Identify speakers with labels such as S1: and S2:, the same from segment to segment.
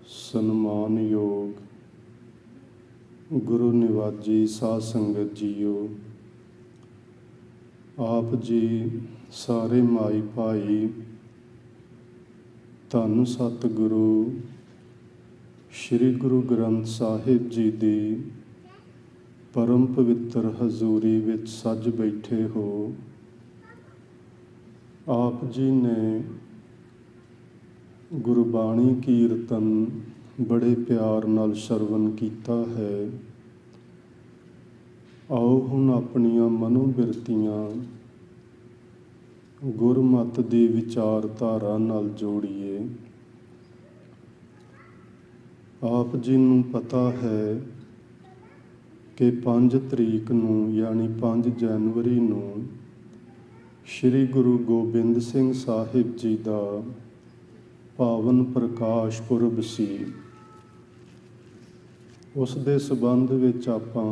S1: ਸਨਮਾਨਯੋਗ ਗੁਰੂ ਨਿਵਾਜੀ ਸਾਧ ਸੰਗਤ ਜੀਓ, ਆਪ ਜੀ ਸਾਰੇ ਮਾਈ ਭਾਈ ਧੰਨ ਸਤਿਗੁਰੂ ਸ਼੍ਰੀ ਗੁਰੂ ਗ੍ਰੰਥ ਸਾਹਿਬ ਜੀ ਦੀ ਪਰਮ ਪਵਿੱਤਰ ਹਜ਼ੂਰੀ ਵਿੱਚ ਸੱਜ ਬੈਠੇ ਹੋ। ਆਪ ਜੀ ਨੇ ਗੁਰਬਾਣੀ ਕੀਰਤਨ ਬੜੇ ਪਿਆਰ ਨਾਲ ਸ਼ਰਵਨ ਕੀਤਾ ਹੈ। ਆਓ ਹੁਣ ਆਪਣੀਆਂ ਮਨੋਬਿਰਤੀਆਂ ਗੁਰਮਤਿ ਦੀ ਵਿਚਾਰਧਾਰਾ ਨਾਲ ਜੋੜੀਏ। ਆਪ ਜੀ ਨੂੰ ਪਤਾ ਹੈ ਕਿ 5 ਤਰੀਕ ਨੂੰ ਯਾਨੀ 5 ਜਨਵਰੀ ਨੂੰ ਸ਼੍ਰੀ ਗੁਰੂ ਗੋਬਿੰਦ ਸਿੰਘ ਸਾਹਿਬ ਜੀ ਦਾ ਪਾਵਨ ਪ੍ਰਕਾਸ਼ ਪੁਰਬ ਸੀ। ਉਸ ਦੇ ਸੰਬੰਧ ਵਿੱਚ ਆਪਾਂ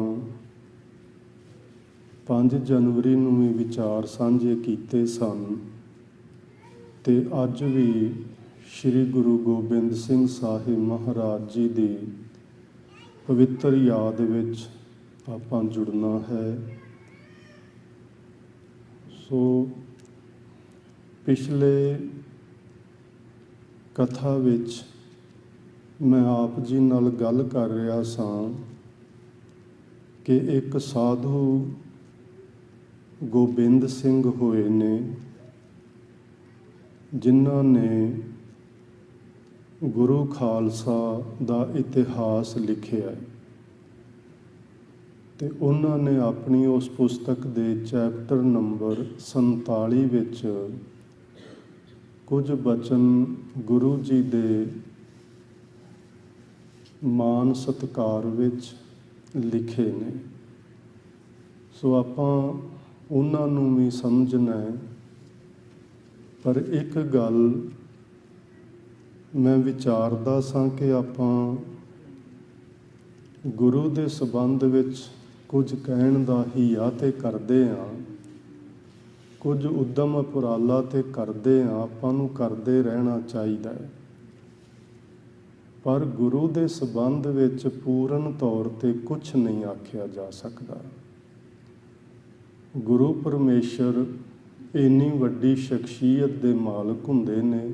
S1: 5 ਜਨਵਰੀ ਨੂੰ ਵੀ ਵਿਚਾਰ ਸਾਂਝੇ ਕੀਤੇ ਸਨ ਤੇ ਅੱਜ ਵੀ ਸ਼੍ਰੀ ਗੁਰੂ ਗੋਬਿੰਦ ਸਿੰਘ ਸਾਹਿਬ ਮਹਾਰਾਜ ਜੀ ਦੀ ਪਵਿੱਤਰ ਯਾਦ ਵਿੱਚ ਆਪਾਂ ਜੁੜਨਾ ਹੈ। ਸੋ ਪਿਛਲੇ ਕਥਾ ਵਿੱਚ ਮੈਂ ਆਪ ਜੀ ਨਾਲ ਗੱਲ ਕਰ ਰਿਹਾ ਸਾਂ ਕਿ ਇੱਕ ਸਾਧੂ ਗੋਬਿੰਦ ਸਿੰਘ ਹੋਏ ਨੇ, ਜਿਨ੍ਹਾਂ ਨੇ ਗੁਰੂ ਖਾਲਸਾ ਦਾ ਇਤਿਹਾਸ ਲਿਖਿਆ ਤੇ ਉਹਨਾਂ ਨੇ ਆਪਣੀ ਉਸ ਪੁਸਤਕ ਦੇ ਚੈਪਟਰ ਨੰਬਰ 47 ਵਿੱਚ ਕੁਝ ਬਚਨ ਗੁਰੂ ਜੀ ਦੇ ਮਾਨ ਸਤਿਕਾਰ ਵਿੱਚ ਲਿਖੇ ਨੇ। ਸੋ ਆਪਾਂ ਉਹਨਾਂ ਨੂੰ ਵੀ ਸਮਝਣਾ ਹੈ। ਪਰ ਇੱਕ ਗੱਲ ਮੈਂ ਵਿਚਾਰਦਾ ਸਾਂ ਕਿ ਆਪਾਂ ਗੁਰੂ ਦੇ ਸੰਬੰਧ ਵਿੱਚ ਕੁਝ ਕਹਿਣ ਦਾ ਹੀਆ ਤੇ ਕਰਦੇ ਹਾਂ, ਕੁਝ ਉੱਦਮ ਉਪਰਾਲਾ ਤੇ ਕਰਦੇ ਹਾਂ, ਆਪਾਂ ਨੂੰ ਕਰਦੇ ਰਹਿਣਾ ਚਾਹੀਦਾ ਹੈ। ਪਰ ਗੁਰੂ ਦੇ ਸੰਬੰਧ ਵਿੱਚ ਪੂਰਨ ਤੌਰ ਤੇ ਕੁਝ ਨਹੀਂ ਆਖਿਆ ਜਾ ਸਕਦਾ। ਗੁਰੂ ਪਰਮੇਸ਼ਰ ਇੰਨੀ ਵੱਡੀ ਸ਼ਖਸੀਅਤ ਦੇ ਮਾਲਕ ਹੁੰਦੇ ਨੇ,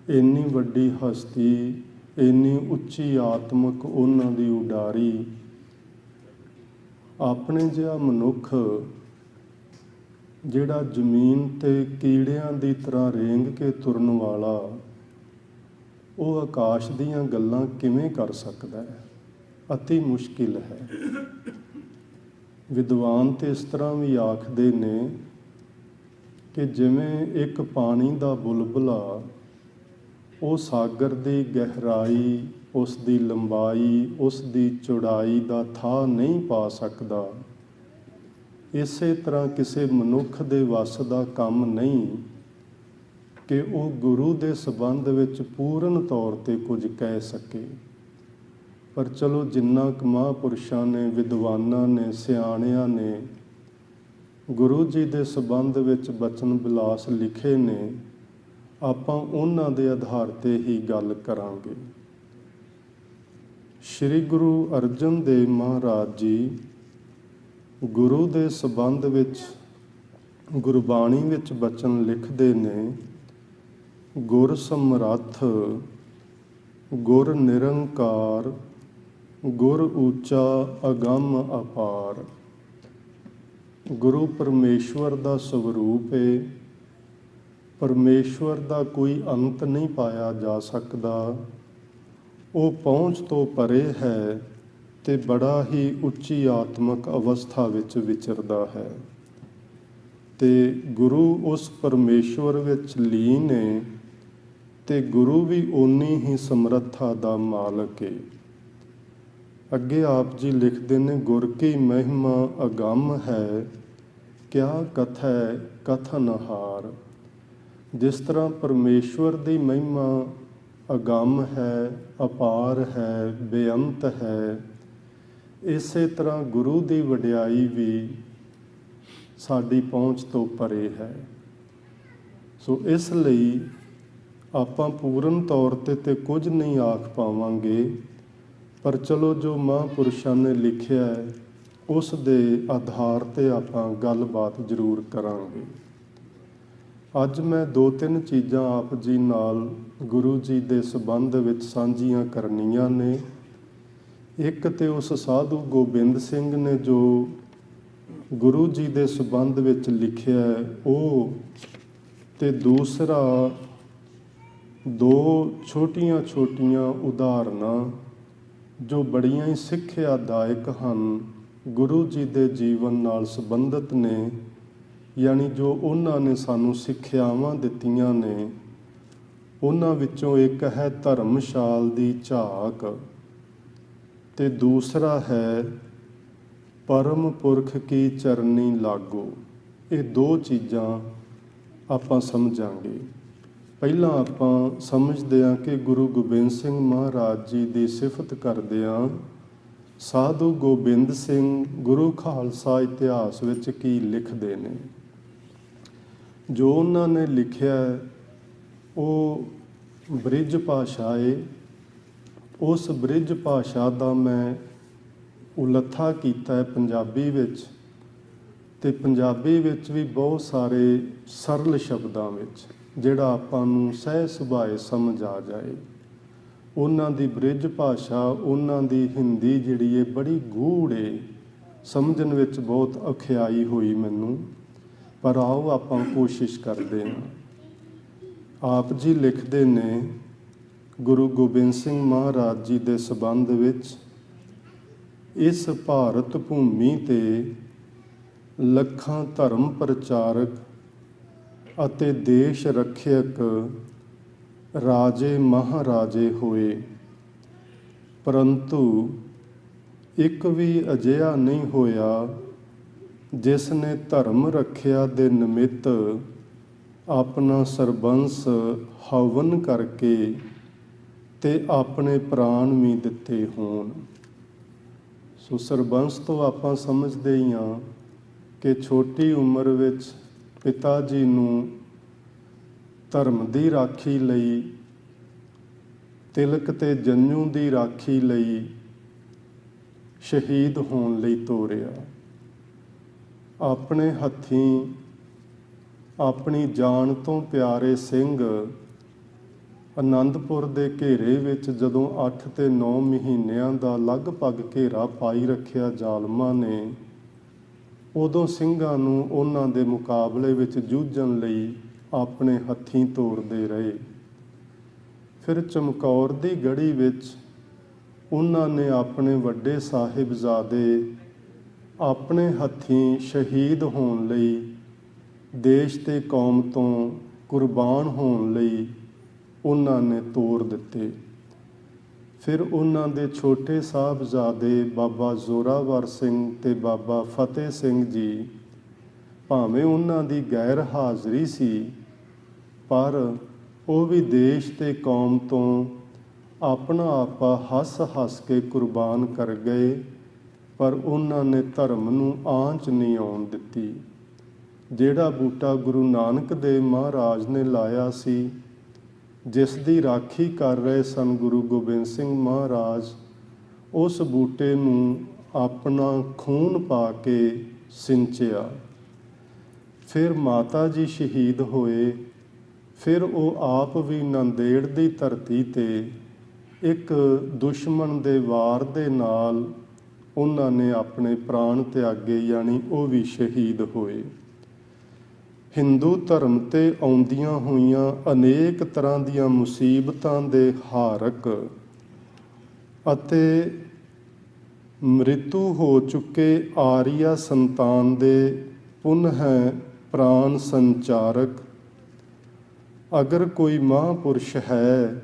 S1: ਇੰਨੀ ਵੱਡੀ ਹਸਤੀ, ਇੰਨੀ ਉੱਚੀ ਆਤਮਕ ਉਹਨਾਂ ਦੀ ਉਡਾਰੀ। ਆਪਣੇ ਜਿਹਾ ਮਨੁੱਖ ਜਿਹੜਾ ਜ਼ਮੀਨ ਤੇ ਕੀੜਿਆਂ ਦੀ ਤਰ੍ਹਾਂ ਰੇਂਗ ਕੇ ਤੁਰਨ ਵਾਲਾ, ਉਹ ਆਕਾਸ਼ ਦੀਆਂ ਗੱਲਾਂ ਕਿਵੇਂ ਕਰ ਸਕਦਾ ਹੈ? ਅਤੀ ਮੁਸ਼ਕਿਲ ਹੈ। ਵਿਦਵਾਨ ਤੇ ਇਸ ਤਰ੍ਹਾਂ ਵੀ ਆਖਦੇ ਨੇ ਕਿ ਜਿਵੇਂ ਇੱਕ ਪਾਣੀ ਦਾ ਬੁਲਬੁਲਾ ਉਹ ਸਾਗਰ ਦੀ ਗਹਿਰਾਈ, ਉਸ ਦੀ ਲੰਬਾਈ, ਉਸ ਦੀ ਚੌੜਾਈ ਦਾ ਥਾਹ ਨਹੀਂ ਪਾ ਸਕਦਾ, ਇਸੇ ਤਰ੍ਹਾਂ ਕਿਸੇ ਮਨੁੱਖ ਦੇ ਵੱਸ ਦਾ ਕੰਮ ਨਹੀਂ ਕਿ ਉਹ ਗੁਰੂ ਦੇ ਸੰਬੰਧ ਵਿੱਚ ਪੂਰਨ ਤੌਰ ਤੇ ਕੁਝ ਕਹਿ ਸਕੇ। ਪਰ ਚਲੋ, ਜਿੰਨਾ ਕੁ ਮਹਾਂਪੁਰਸ਼ਾਂ ਨੇ, ਵਿਦਵਾਨਾਂ ਨੇ, ਸਿਆਣਿਆਂ ਨੇ ਗੁਰੂ ਜੀ ਦੇ ਸੰਬੰਧ ਵਿੱਚ ਬਚਨ ਬਿਲਾਸ ਲਿਖੇ ਨੇ, ਆਪਾਂ ਉਹਨਾਂ ਦੇ ਆਧਾਰ ਤੇ ਹੀ ਗੱਲ ਕਰਾਂਗੇ। ਸ਼੍ਰੀ ਗੁਰੂ ਅਰਜਨ ਦੇਵ ਮਹਾਰਾਜ ਜੀ ਗੁਰੂ ਦੇ ਸੰਬੰਧ ਵਿੱਚ ਗੁਰਬਾਣੀ ਵਿੱਚ ਬਚਨ ਲਿਖਦੇ ਨੇ, ਗੁਰ ਸਮਰੱਥ, ਗੁਰ ਨਿਰੰਕਾਰ, ਗੁਰ ਉੱਚਾ ਅਗੰਮ ਅਪਾਰ। ਗੁਰੂ ਪਰਮੇਸ਼ਵਰ ਦਾ ਸਵਰੂਪ ਹੈ। ਪਰਮੇਸ਼ਵਰ ਦਾ ਕੋਈ ਅੰਤ ਨਹੀਂ ਪਾਇਆ ਜਾ ਸਕਦਾ। ਉਹ ਪਹੁੰਚ ਤੋਂ ਪਰੇ ਹੈ ਤੇ ਬੜਾ ਹੀ ਉੱਚੀ ਆਤਮਕ ਅਵਸਥਾ ਵਿੱਚ ਵਿਚਰਦਾ ਹੈ ਤੇ ਗੁਰੂ ਉਸ ਪਰਮੇਸ਼ਵਰ ਵਿੱਚ ਲੀਨ ਹੈ ਤੇ ਗੁਰੂ ਵੀ ਓਨੀ ਹੀ ਸਮਰੱਥਾ ਦਾ ਮਾਲਕ ਹੈ। ਅੱਗੇ ਆਪ ਜੀ ਲਿਖਦੇ ਨੇ, ਗੁਰ ਕੀ ਮਹਿਮਾ ਅਗੰਮ ਹੈ, ਕਿਆ ਕਥੈ ਕਥਨਹਾਰ। ਜਿਸ ਤਰ੍ਹਾਂ ਪਰਮੇਸ਼ਵਰ ਦੀ ਮਹਿਮਾ ਅਗੰਮ ਹੈ, ਅਪਾਰ ਹੈ, ਬੇਅੰਤ ਹੈ, ਇਸੇ ਤਰ੍ਹਾਂ ਗੁਰੂ ਦੀ ਵਡਿਆਈ ਵੀ ਸਾਡੀ ਪਹੁੰਚ ਤੋਂ ਪਰੇ ਹੈ। ਸੋ ਇਸ ਲਈ ਆਪਾਂ ਪੂਰਨ ਤੌਰ ਤੇ ਕੁਝ ਨਹੀਂ ਆਖ ਪਾਵਾਂਗੇ, ਪਰ ਚਲੋ ਜੋ ਮਹਾਂਪੁਰਸ਼ਾਂ ਨੇ ਲਿਖਿਆ ਹੈ ਉਸ ਦੇ ਆਧਾਰ ਤੇ ਆਪਾਂ ਗੱਲਬਾਤ ਜ਼ਰੂਰ ਕਰਾਂਗੇ। ਅੱਜ ਮੈਂ 2-3 ਚੀਜ਼ਾਂ ਆਪ ਜੀ ਨਾਲ ਗੁਰੂ ਜੀ ਦੇ ਸੰਬੰਧ ਵਿੱਚ ਸਾਂਝੀਆਂ ਕਰਨੀਆਂ ਨੇ। ਇੱਕ ਤੇ ਉਸ ਸਾਧੂ ਗੋਬਿੰਦ ਸਿੰਘ ਨੇ ਜੋ ਗੁਰੂ ਜੀ ਦੇ ਸੰਬੰਧ ਵਿੱਚ ਲਿਖਿਆ ਹੈ ਉਹ, ਤੇ ਦੂਸਰਾ 2 ਛੋਟੀਆਂ ਉਦਾਹਰਨਾਂ ਜੋ ਬੜੀਆਂ ਹੀ ਸਿੱਖਿਆਦਾਇਕ ਹਨ, ਗੁਰੂ ਜੀ ਦੇ ਜੀਵਨ ਨਾਲ ਸੰਬੰਧਿਤ ਨੇ, ਯਾਨੀ ਜੋ ਉਹਨਾਂ ਨੇ ਸਾਨੂੰ ਸਿੱਖਿਆਵਾਂ ਦਿੱਤੀਆਂ ਨੇ। ਉਹਨਾਂ ਵਿੱਚੋਂ ਇੱਕ ਹੈ ਧਰਮਸ਼ਾਲ ਦੀ ਝਾਕ ਤੇ ਦੂਸਰਾ ਹੈ ਪਰਮ ਪੁਰਖ ਕੀ ਚਰਨੀ ਲਾਗੋ। ਇਹ 2 ਚੀਜ਼ਾਂ ਆਪਾਂ ਸਮਝਾਂਗੇ। ਪਹਿਲਾਂ ਆਪਾਂ ਸਮਝਦੇ ਹਾਂ ਕਿ ਗੁਰੂ ਗੋਬਿੰਦ ਸਿੰਘ ਮਹਾਰਾਜ ਜੀ ਦੀ ਸਿਫਤ ਕਰਦਿਆਂ ਸਾਧੂ ਗੋਬਿੰਦ ਸਿੰਘ ਗੁਰੂ ਖਾਲਸਾ ਇਤਿਹਾਸ ਵਿੱਚ ਕੀ ਲਿਖਦੇ ਨੇ। ਜੋ ਉਹਨਾਂ ਨੇ ਲਿਖਿਆ ਉਹ ਬ੍ਰਿਜ ਭਾਸ਼ਾ ਏ। ਉਸ ਬ੍ਰਿਜ ਭਾਸ਼ਾ ਦਾ ਮੈਂ ਉਲੱਥਾ ਕੀਤਾ ਹੈ ਪੰਜਾਬੀ ਵਿੱਚ, ਤੇ ਪੰਜਾਬੀ ਵਿੱਚ ਵੀ ਬਹੁਤ ਸਾਰੇ ਸਰਲ ਸ਼ਬਦਾਂ ਵਿੱਚ ਜਿਹੜਾ ਆਪਾਂ ਨੂੰ ਸਹਿ ਸੁਭਾਏ ਸਮਝ ਆ ਜਾਏ। ਉਹਨਾਂ ਦੀ ਬ੍ਰਿਜ ਭਾਸ਼ਾ, ਉਹਨਾਂ ਦੀ ਹਿੰਦੀ ਜਿਹੜੀ ਹੈ ਬੜੀ ਗੂੜ੍ਹ ਏ, ਸਮਝਣ ਵਿੱਚ ਬਹੁਤ ਔਖਿਆਈ ਹੋਈ ਮੈਨੂੰ, ਪਰ ਆਓ ਆਪਾਂ ਕੋਸ਼ਿਸ਼ ਕਰਦੇ ਹਾਂ। ਆਪ ਜੀ ਲਿਖਦੇ ਨੇ ਗੁਰੂ ਗੋਬਿੰਦ ਸਿੰਘ ਮਹਾਰਾਜ ਜੀ ਦੇ ਸੰਬੰਧ ਵਿੱਚ, ਇਸ ਭਾਰਤ ਭੂਮੀ ਤੇ ਲੱਖਾਂ ਧਰਮ ਪ੍ਰਚਾਰਕ ਅਤੇ ਦੇਸ਼ ਰੱਖਿਅਕ ਰਾਜੇ ਮਹਾਰਾਜੇ ਹੋਏ, ਪਰੰਤੂ ਇੱਕ ਵੀ ਅਜਿਹਾ ਨਹੀਂ ਹੋਇਆ ਜਿਸ ਨੇ ਧਰਮ ਰੱਖਿਆ ਦੇ ਨਿਮਿਤ ਆਪਣਾ ਸਰਬੰਸ ਹਵਨ ਕਰਕੇ ਤੇ ਆਪਣੇ ਪ੍ਰਾਣ ਵੀ ਦਿੱਤੇ ਹੋਣ। ਸੋ ਸਰਬੰਸ ਤੋਂ ਆਪਾਂ ਸਮਝਦੇ ਹੀ ਹਾਂ ਕਿ ਛੋਟੀ ਉਮਰ ਵਿੱਚ ਪਿਤਾ ਜੀ ਨੂੰ ਧਰਮ ਦੀ ਰਾਖੀ ਲਈ, ਤਿਲਕ ਤੇ ਜੰਝੂ ਦੀ ਰਾਖੀ ਲਈ ਸ਼ਹੀਦ ਹੋਣ ਲਈ ਤੋਰਿਆ। ਆਪਣੇ ਹੱਥੀਂ ਆਪਣੀ ਜਾਨ ਤੋਂ ਪਿਆਰੇ ਸਿੰਘ ਆਨੰਦਪੁਰ ਦੇ ਘੇਰੇ ਵਿੱਚ ਜਦੋਂ 8 ਤੇ 9 ਮਹੀਨਿਆਂ ਦਾ ਲਗਭਗ ਘੇਰਾ ਪਾਈ ਰੱਖਿਆ ਜ਼ਾਲਮਾਂ ਨੇ, ਉਦੋਂ ਸਿੰਘਾਂ ਨੂੰ ਉਹਨਾਂ ਦੇ ਮੁਕਾਬਲੇ ਵਿੱਚ ਜੂਝਣ ਲਈ ਆਪਣੇ ਹੱਥੀਂ ਤੋਰਦੇ ਰਹੇ। ਫਿਰ ਚਮਕੌਰ ਦੀ ਗੜੀ ਵਿੱਚ ਉਹਨਾਂ ਨੇ ਆਪਣੇ ਵੱਡੇ ਸਾਹਿਬਜ਼ਾਦੇ ਆਪਣੇ ਹੱਥੀਂ ਸ਼ਹੀਦ ਹੋਣ ਲਈ, ਦੇਸ਼ ਤੇ ਕੌਮ ਤੋਂ ਕੁਰਬਾਨ ਹੋਣ ਲਈ ਉਹਨਾਂ ਨੇ ਤੋਰ ਦਿੱਤੇ। ਫਿਰ ਉਹਨਾਂ ਦੇ ਛੋਟੇ ਸਾਹਿਬਜ਼ਾਦੇ ਬਾਬਾ ਜ਼ੋਰਾਵਰ ਸਿੰਘ ਤੇ ਬਾਬਾ ਫਤਿਹ ਸਿੰਘ ਜੀ, ਭਾਵੇਂ ਉਹਨਾਂ ਦੀ ਗੈਰ ਹਾਜ਼ਰੀ ਸੀ, ਪਰ ਉਹ ਵੀ ਦੇਸ਼ ਤੇ ਕੌਮ ਤੋਂ ਆਪਣਾ ਆਪਾ ਹੱਸ ਕੇ ਕੁਰਬਾਨ ਕਰ ਗਏ, ਪਰ ਉਹਨਾਂ ਨੇ ਧਰਮ ਨੂੰ ਆਂਚ ਨਹੀਂ ਆਉਣ ਦਿੱਤੀ। ਜਿਹੜਾ ਬੂਟਾ ਗੁਰੂ ਨਾਨਕ ਦੇਵ ਮਹਾਰਾਜ ਨੇ ਲਾਇਆ ਸੀ, ਜਿਸ ਦੀ ਰਾਖੀ ਕਰ ਰਹੇ ਸਨ ਗੁਰੂ ਗੋਬਿੰਦ ਸਿੰਘ ਮਹਾਰਾਜ, ਉਸ ਬੂਟੇ ਨੂੰ ਆਪਣਾ ਖੂਨ ਪਾ ਕੇ ਸਿੰਚਿਆ। ਫਿਰ ਮਾਤਾ ਜੀ ਸ਼ਹੀਦ ਹੋਏ। ਫਿਰ ਉਹ ਆਪ ਵੀ ਨਾਂਦੇੜ ਦੀ ਧਰਤੀ ਤੇ ਇੱਕ ਦੁਸ਼ਮਣ ਦੇ ਵਾਰ ਦੇ ਨਾਲ ਉਹਨਾਂ ਨੇ ਆਪਣੇ ਪ੍ਰਾਣ ਤਿਆਗੇ, ਯਾਨੀ ਉਹ ਵੀ ਸ਼ਹੀਦ ਹੋਏ। ਹਿੰਦੂ ਧਰਮ ਤੇ ਆਉਂਦੀਆਂ ਹੋਈਆਂ ਅਨੇਕ ਤਰ੍ਹਾਂ ਦੀਆਂ ਮੁਸੀਬਤਾਂ ਦੇ ਹਾਰਕ ਅਤੇ ਮ੍ਰਿਤੂ ਹੋ ਚੁੱਕੇ ਆਰੀਆ ਸੰਤਾਨ ਦੇ ਪੁਨਹ ਪ੍ਰਾਣ ਸੰਚਾਰਕ ਅਗਰ ਕੋਈ ਮਹਾਂਪੁਰਸ਼ ਹੈ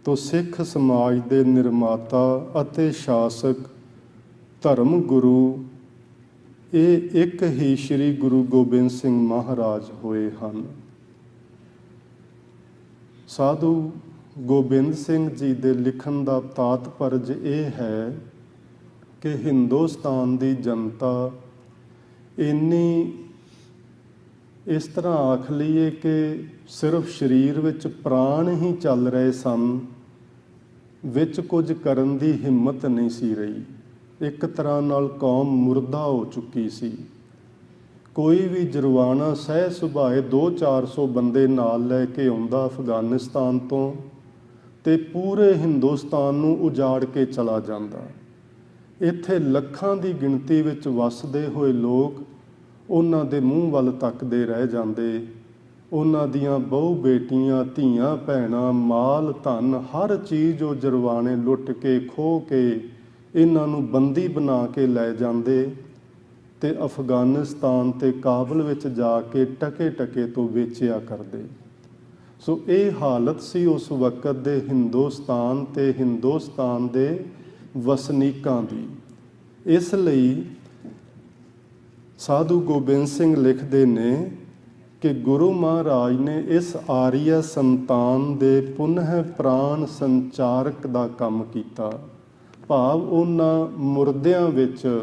S1: ਤੋ ਸਿੱਖ ਸਮਾਜ ਦੇ ਨਿਰਮਾਤਾ ਅਤੇ ਸ਼ਾਸਕ ਧਰਮ ਗੁਰੂ ਇਹ ਇੱਕ ਹੀ ਸ੍ਰੀ ਗੁਰੂ ਗੋਬਿੰਦ ਸਿੰਘ ਮਹਾਰਾਜ ਹੋਏ ਹਨ। ਸਾਧੂ ਗੋਬਿੰਦ ਸਿੰਘ ਜੀ ਦੇ ਲਿਖਣ ਦਾ ਤਾਤਪਰਜ ਇਹ ਹੈ ਕਿ ਹਿੰਦੁਸਤਾਨ ਦੀ ਜਨਤਾ ਇਸ ਤਰ੍ਹਾਂ ਆਖ ਲਈਏ ਕਿ ਸਿਰਫ ਸਰੀਰ ਵਿੱਚ ਪ੍ਰਾਣ ਹੀ ਚੱਲ ਰਹੇ ਸਨ, ਵਿੱਚ ਕੁਝ ਕਰਨ ਦੀ ਹਿੰਮਤ ਨਹੀਂ ਸੀ ਰਹੀ। ਇੱਕ ਤਰ੍ਹਾਂ ਨਾਲ ਕੌਮ ਮੁਰਦਾ ਹੋ ਚੁੱਕੀ ਸੀ। ਕੋਈ ਵੀ ਜਰਵਾਣਾ ਸਹਿ ਸੁਭਾਏ 200-400 ਬੰਦੇ ਨਾਲ ਲੈ ਕੇ ਆਉਂਦਾ ਅਫਗਾਨਿਸਤਾਨ ਤੋਂ, ਤੇ ਪੂਰੇ ਹਿੰਦੁਸਤਾਨ ਨੂੰ ਉਜਾੜ ਕੇ ਚਲਾ ਜਾਂਦਾ। ਇੱਥੇ ਲੱਖਾਂ ਦੀ ਗਿਣਤੀ ਵਿੱਚ ਵੱਸਦੇ ਹੋਏ ਲੋਕ ਉਹਨਾਂ ਦੇ ਮੂੰਹ ਵੱਲ ਤੱਕਦੇ ਰਹਿ ਜਾਂਦੇ। ਉਹਨਾਂ ਦੀਆਂ ਬਹੁ ਬੇਟੀਆਂ, ਧੀਆਂ ਭੈਣਾਂ, ਮਾਲ ਧਨ, ਹਰ ਚੀਜ਼ ਉਹ ਜਰਵਾਣੇ ਲੁੱਟ ਕੇ ਖੋਹ ਕੇ ਇਹਨਾਂ ਨੂੰ ਬੰਦੀ ਬਣਾ ਕੇ ਲੈ ਜਾਂਦੇ ਤੇ ਅਫਗਾਨਿਸਤਾਨ ਤੇ ਕਾਬਲ ਵਿੱਚ ਜਾ ਕੇ ਟਕੇ ਤੋਂ ਵੇਚਿਆ ਕਰਦੇ। ਸੋ ਇਹ ਹਾਲਤ ਸੀ ਉਸ ਵਕਤ ਦੇ ਹਿੰਦੁਸਤਾਨ ਤੇ ਹਿੰਦੁਸਤਾਨ ਦੇ ਵਸਨੀਕਾਂ ਦੀ। ਇਸ ਲਈ ਸਾਧੂ ਗੋਬਿੰਦ ਸਿੰਘ ਲਿਖਦੇ ਨੇ ਕਿ ਗੁਰੂ ਮਹਾਰਾਜ ਨੇ ਇਸ ਆਰੀਆ ਸੰਤਾਨ ਦੇ ਪੁਨਹ ਪ੍ਰਾਣ ਸੰਚਾਰਕ ਦਾ ਕੰਮ ਕੀਤਾ। ਭਾਵ ਉਹਨਾਂ ਮੁਰਦਿਆਂ ਵਿੱਚ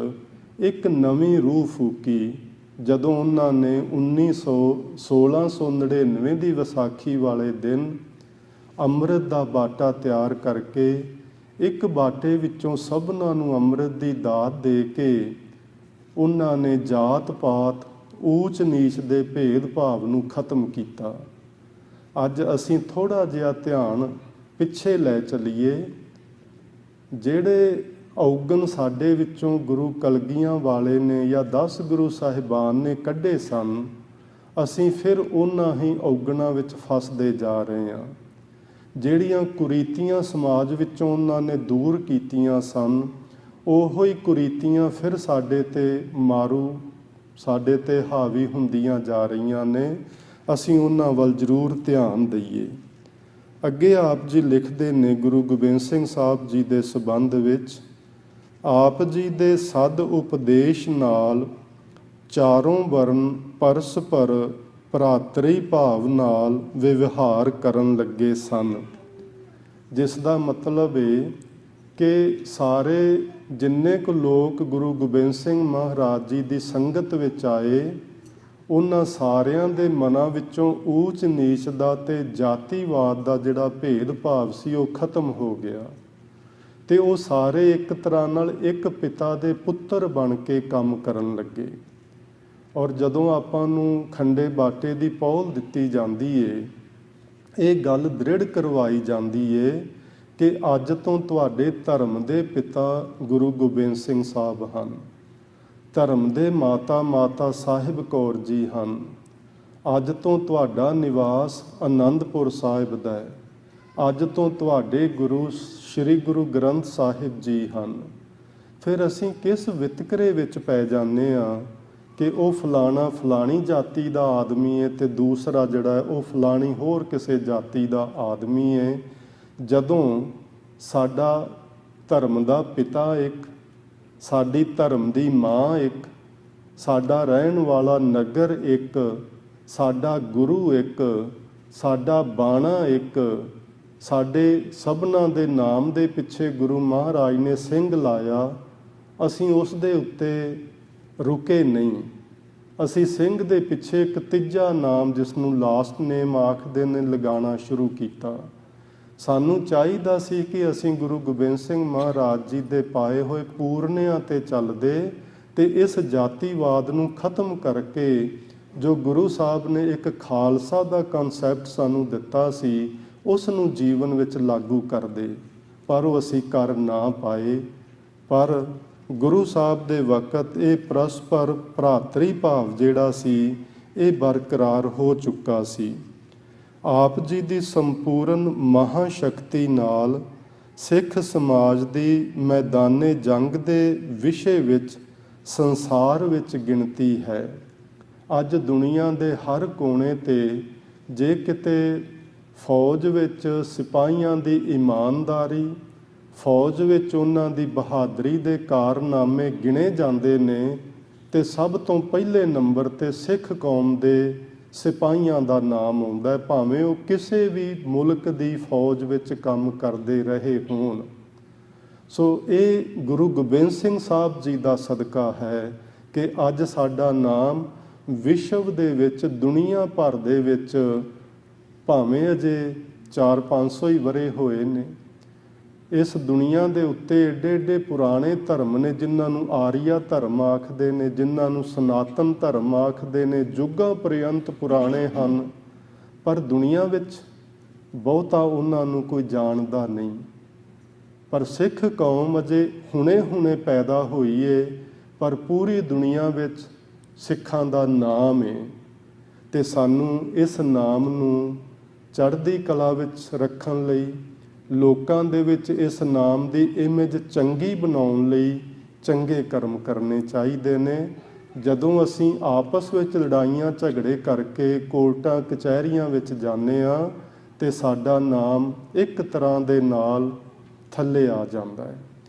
S1: ਇੱਕ ਨਵੀਂ ਰੂਹ ਫੂਕੀ। ਜਦੋਂ ਉਹਨਾਂ ਨੇ 1699 ਦੀ ਵਿਸਾਖੀ ਵਾਲੇ ਦਿਨ ਅੰਮ੍ਰਿਤ ਦਾ ਬਾਟਾ ਤਿਆਰ ਕਰਕੇ ਇੱਕ ਬਾਟੇ ਵਿੱਚੋਂ ਸਭਨਾਂ ਨੂੰ ਅੰਮ੍ਰਿਤ ਦੀ ਦਾਤ ਦੇ ਕੇ ਉਹਨਾਂ ਨੇ ਜਾਤ ਪਾਤ, ਊਚ ਨੀਚ ਦੇ ਭੇਦ ਭਾਵ ਨੂੰ ਖਤਮ ਕੀਤਾ। ਅੱਜ ਅਸੀਂ ਥੋੜ੍ਹਾ ਜਿਹਾ ਧਿਆਨ ਪਿੱਛੇ ਲੈ ਚੱਲੀਏ। ਜਿਹੜੇ ਔਗਣ ਸਾਡੇ ਵਿੱਚੋਂ ਗੁਰੂ ਕਲਗੀਆਂ ਵਾਲੇ ਨੇ ਜਾਂ 10 ਗੁਰੂ ਸਾਹਿਬਾਨ ਨੇ ਕੱਢੇ ਸਨ, ਅਸੀਂ ਫਿਰ ਉਹਨਾਂ ਹੀ ਔਗਣਾਂ ਵਿੱਚ ਫਸਦੇ ਜਾ ਰਹੇ ਹਾਂ। ਜਿਹੜੀਆਂ ਕੁਰੀਤੀਆਂ ਸਮਾਜ ਵਿੱਚੋਂ ਉਹਨਾਂ ਨੇ ਦੂਰ ਕੀਤੀਆਂ ਸਨ, ਉਹੋ ਹੀ ਕੁਰੀਤੀਆਂ ਫਿਰ ਸਾਡੇ ਤੇ ਮਾਰੂ, ਸਾਡੇ ਤੇ ਹਾਵੀ ਹੁੰਦੀਆਂ ਜਾ ਰਹੀਆਂ ਨੇ। ਅਸੀਂ ਉਹਨਾਂ ਵੱਲ ਜ਼ਰੂਰ ਧਿਆਨ ਦਈਏ। ਅੱਗੇ ਆਪ ਜੀ ਲਿਖਦੇ ਨੇ ਗੁਰੂ ਗੋਬਿੰਦ ਸਿੰਘ ਸਾਹਿਬ ਜੀ ਦੇ ਸੰਬੰਧ ਵਿੱਚ, ਆਪ ਜੀ ਦੇ ਸਦ ਉਪਦੇਸ਼ ਨਾਲ ਚਾਰੋਂ ਵਰਨ ਪਰਸਪਰ ਭਰਾਤਰੀ ਭਾਵ ਨਾਲ ਵਿਵਹਾਰ ਕਰਨ ਲੱਗੇ ਸਨ। ਜਿਸ ਦਾ ਮਤਲਬ ਹੈ ਕਿ ਸਾਰੇ ਜਿੰਨੇ ਕੁ ਲੋਕ ਗੁਰੂ ਗੋਬਿੰਦ ਸਿੰਘ ਮਹਾਰਾਜ ਜੀ ਦੀ ਸੰਗਤ ਵਿੱਚ ਆਏ, ਉਹਨਾਂ ਸਾਰਿਆਂ ਦੇ ਮਨਾਂ ਵਿੱਚੋਂ ਊਚ ਨੀਚ ਦਾ ਤੇ ਜਾਤੀਵਾਦ ਦਾ ਜਿਹੜਾ ਭੇਦ ਭਾਵ ਸੀ ਉਹ ਖਤਮ ਹੋ ਗਿਆ ਤੇ ਉਹ ਸਾਰੇ ਇੱਕ ਤਰ੍ਹਾਂ ਨਾਲ ਇੱਕ ਪਿਤਾ ਦੇ ਪੁੱਤਰ ਬਣ ਕੇ ਕੰਮ ਕਰਨ ਲੱਗੇ। ਔਰ ਜਦੋਂ ਆਪਾਂ ਨੂੰ ਖੰਡੇ ਬਾਟੇ ਦੀ ਪਹੁਲ ਦਿੱਤੀ ਜਾਂਦੀ ਏ, ਇਹ ਗੱਲ ਦ੍ਰਿੜ ਕਰਵਾਈ ਜਾਂਦੀ ਏ ਕਿ ਅੱਜ ਤੋਂ ਤੁਹਾਡੇ ਧਰਮ ਦੇ ਪਿਤਾ ਗੁਰੂ ਗੋਬਿੰਦ ਸਿੰਘ ਸਾਹਿਬ ਹਨ, ਧਰਮ ਦੇ ਮਾਤਾ ਸਾਹਿਬ ਕੌਰ ਜੀ ਹਨ। ਅੱਜ ਤੋਂ ਤੁਹਾਡਾ ਨਿਵਾਸ ਆਨੰਦਪੁਰ ਸਾਹਿਬ ਦਾ ਹੈ। ਅੱਜ ਤੋਂ ਤੁਹਾਡੇ ਗੁਰੂ ਸ੍ਰੀ ਗੁਰੂ ਗ੍ਰੰਥ ਸਾਹਿਬ ਜੀ ਹਨ। ਫਿਰ ਅਸੀਂ ਕਿਸ ਵਿਤਕਰੇ ਵਿੱਚ ਪੈ ਜਾਂਦੇ ਹਾਂ ਕਿ ਉਹ ਫਲਾਣਾ ਫਲਾਣੀ ਜਾਤੀ ਦਾ ਆਦਮੀ ਹੈ ਤੇ ਦੂਸਰਾ ਜਿਹੜਾ ਹੈ ਉਹ ਫਲਾਣੀ ਹੋਰ ਕਿਸੇ ਜਾਤੀ ਦਾ ਆਦਮੀ ਹੈ, ਜਦੋਂ ਸਾਡਾ ਧਰਮ ਦਾ ਪਿਤਾ ਇੱਕ, ਸਾਡੀ ਧਰਮ ਦੀ ਮਾਂ ਇੱਕ, ਸਾਡਾ ਰਹਿਣ ਵਾਲਾ ਨਗਰ ਇੱਕ, ਸਾਡਾ ਗੁਰੂ ਇੱਕ, ਸਾਡਾ ਬਾਣਾ ਇੱਕ, ਸਾਡੇ ਸਭਨਾਂ ਦੇ ਨਾਮ ਦੇ ਪਿੱਛੇ ਗੁਰੂ ਮਹਾਰਾਜ ਨੇ ਸਿੰਘ ਲਾਇਆ। ਅਸੀਂ ਉਸ ਦੇ ਉੱਤੇ ਰੁਕੇ ਨਹੀਂ। ਅਸੀਂ ਸਿੰਘ ਦੇ ਪਿੱਛੇ ਇੱਕ ਤੀਜਾ ਨਾਮ, ਜਿਸ ਨੂੰ ਲਾਸਟ ਨੇਮ ਆਖਦੇ ਨੇ, ਲਗਾਉਣਾ ਸ਼ੁਰੂ ਕੀਤਾ। ਸਾਨੂੰ ਚਾਹੀਦਾ ਸੀ ਕਿ ਅਸੀਂ ਗੁਰੂ ਗੋਬਿੰਦ ਸਿੰਘ ਮਹਾਰਾਜ ਜੀ ਦੇ ਪਾਏ ਹੋਏ ਪੂਰਨਿਆਂ 'ਤੇ ਚੱਲਦੇ ਤੇ ਇਸ ਜਾਤੀਵਾਦ ਨੂੰ ਖਤਮ ਕਰਕੇ ਜੋ ਗੁਰੂ ਸਾਹਿਬ ਨੇ ਇੱਕ ਖਾਲਸਾ ਦਾ ਕਨਸੈਪਟ ਸਾਨੂੰ ਦਿੱਤਾ ਸੀ, ਉਸ ਨੂੰ ਜੀਵਨ ਵਿੱਚ ਲਾਗੂ ਕਰਦੇ। ਪਰ ਉਹ ਅਸੀਂ ਕਰ ਨਾ ਪਾਏ। ਪਰ ਗੁਰੂ ਸਾਹਿਬ ਦੇ ਵਕਤ ਇਹ ਪਰਸਪਰ ਭਰਾਤਰੀ ਭਾਵ ਜਿਹੜਾ ਸੀ ਇਹ ਬਰਕਰਾਰ ਹੋ ਚੁੱਕਾ ਸੀ। ਆਪ ਜੀ ਦੀ ਸੰਪੂਰਨ ਮਹਾਸ਼ਕਤੀ ਨਾਲ ਸਿੱਖ ਸਮਾਜ ਦੀ ਮੈਦਾਨੇ ਜੰਗ ਦੇ ਵਿਸ਼ੇ ਵਿੱਚ ਸੰਸਾਰ ਵਿੱਚ ਗਿਣਤੀ ਹੈ। ਅੱਜ ਦੁਨੀਆ ਦੇ ਹਰ ਕੋਨੇ 'ਤੇ ਜੇ ਕਿਤੇ ਫੌਜ ਵਿੱਚ ਸਿਪਾਹੀਆਂ ਦੀ ਇਮਾਨਦਾਰੀ, ਫੌਜ ਵਿੱਚ ਉਹਨਾਂ ਦੀ ਬਹਾਦਰੀ ਦੇ ਕਾਰਨਾਮੇ ਗਿਣੇ ਜਾਂਦੇ ਨੇ ਤੇ ਸਭ ਤੋਂ ਪਹਿਲੇ ਨੰਬਰ 'ਤੇ ਸਿੱਖ ਕੌਮ ਦੇ ਸਿਪਾਹੀਆਂ ਦਾ ਨਾਮ ਆਉਂਦਾ, ਭਾਵੇਂ ਉਹ ਕਿਸੇ ਵੀ ਮੁਲਕ ਦੀ ਫੌਜ ਵਿੱਚ ਕੰਮ ਕਰਦੇ ਰਹੇ ਹੋਣ। ਸੋ ਇਹ ਗੁਰੂ ਗੋਬਿੰਦ ਸਿੰਘ ਸਾਹਿਬ ਜੀ ਦਾ ਸਦਕਾ ਹੈ ਕਿ ਅੱਜ ਸਾਡਾ ਨਾਮ ਵਿਸ਼ਵ ਦੇ ਵਿੱਚ, ਦੁਨੀਆ ਭਰ ਦੇ ਵਿੱਚ ਭਾਵੇਂ ਅਜੇ 400-500 ਹੀ ਵਰੇ ਹੋਏ ਨੇ, ਇਸ ਦੁਨੀਆ ਦੇ ਉੱਤੇ ਏਡੇ ਏਡੇ ਪੁਰਾਣੇ ਧਰਮ ਨੇ, ਜਿਨ੍ਹਾਂ ਨੂੰ ਆਰੀਆ ਧਰਮ ਆਖਦੇ ਨੇ, ਜਿਨ੍ਹਾਂ ਨੂੰ ਸਨਾਤਨ ਧਰਮ ਆਖਦੇ ਨੇ, ਯੁੱਗਾਂ ਪਰਯੰਤ ਪੁਰਾਣੇ ਹਨ, ਪਰ ਦੁਨੀਆ ਵਿੱਚ ਬਹੁਤਾ ਉਹਨਾਂ ਨੂੰ ਕੋਈ ਜਾਣਦਾ ਨਹੀਂ। ਪਰ ਸਿੱਖ ਕੌਮ ਅਜੇ ਹੁਣੇ ਪੈਦਾ ਹੋਈ ਏ, ਪਰ ਪੂਰੀ ਦੁਨੀਆ ਵਿੱਚ ਸਿੱਖਾਂ ਦਾ ਨਾਮ ਹੈ, ਤੇ ਸਾਨੂੰ ਇਸ ਨਾਮ ਨੂੰ ਚੜ੍ਹਦੀ ਕਲਾ ਵਿੱਚ ਰੱਖਣ ਲਈ, ਲੋਕਾਂ ਦੇ ਵਿੱਚ ਇਸ ਨਾਮ ਦੀ ਇਮੇਜ ਚੰਗੀ ਬਣਾਉਣ ਲਈ ਚੰਗੇ ਕਰਮ ਕਰਨੇ ਚਾਹੀਦੇ ਨੇ। ਜਦੋਂ ਅਸੀਂ ਆਪਸ ਵਿੱਚ ਲੜਾਈਆਂ ਝਗੜੇ ਕਰਕੇ ਕੋਰਟਾਂ ਕਚਹਿਰੀਆਂ ਵਿੱਚ ਜਾਂਦੇ ਹਾਂ ਤੇ ਸਾਡਾ ਨਾਮ ਇੱਕ ਤਰ੍ਹਾਂ ਦੇ ਨਾਲ ਥੱਲੇ ਆ ਜਾਂਦਾ ਹੈ।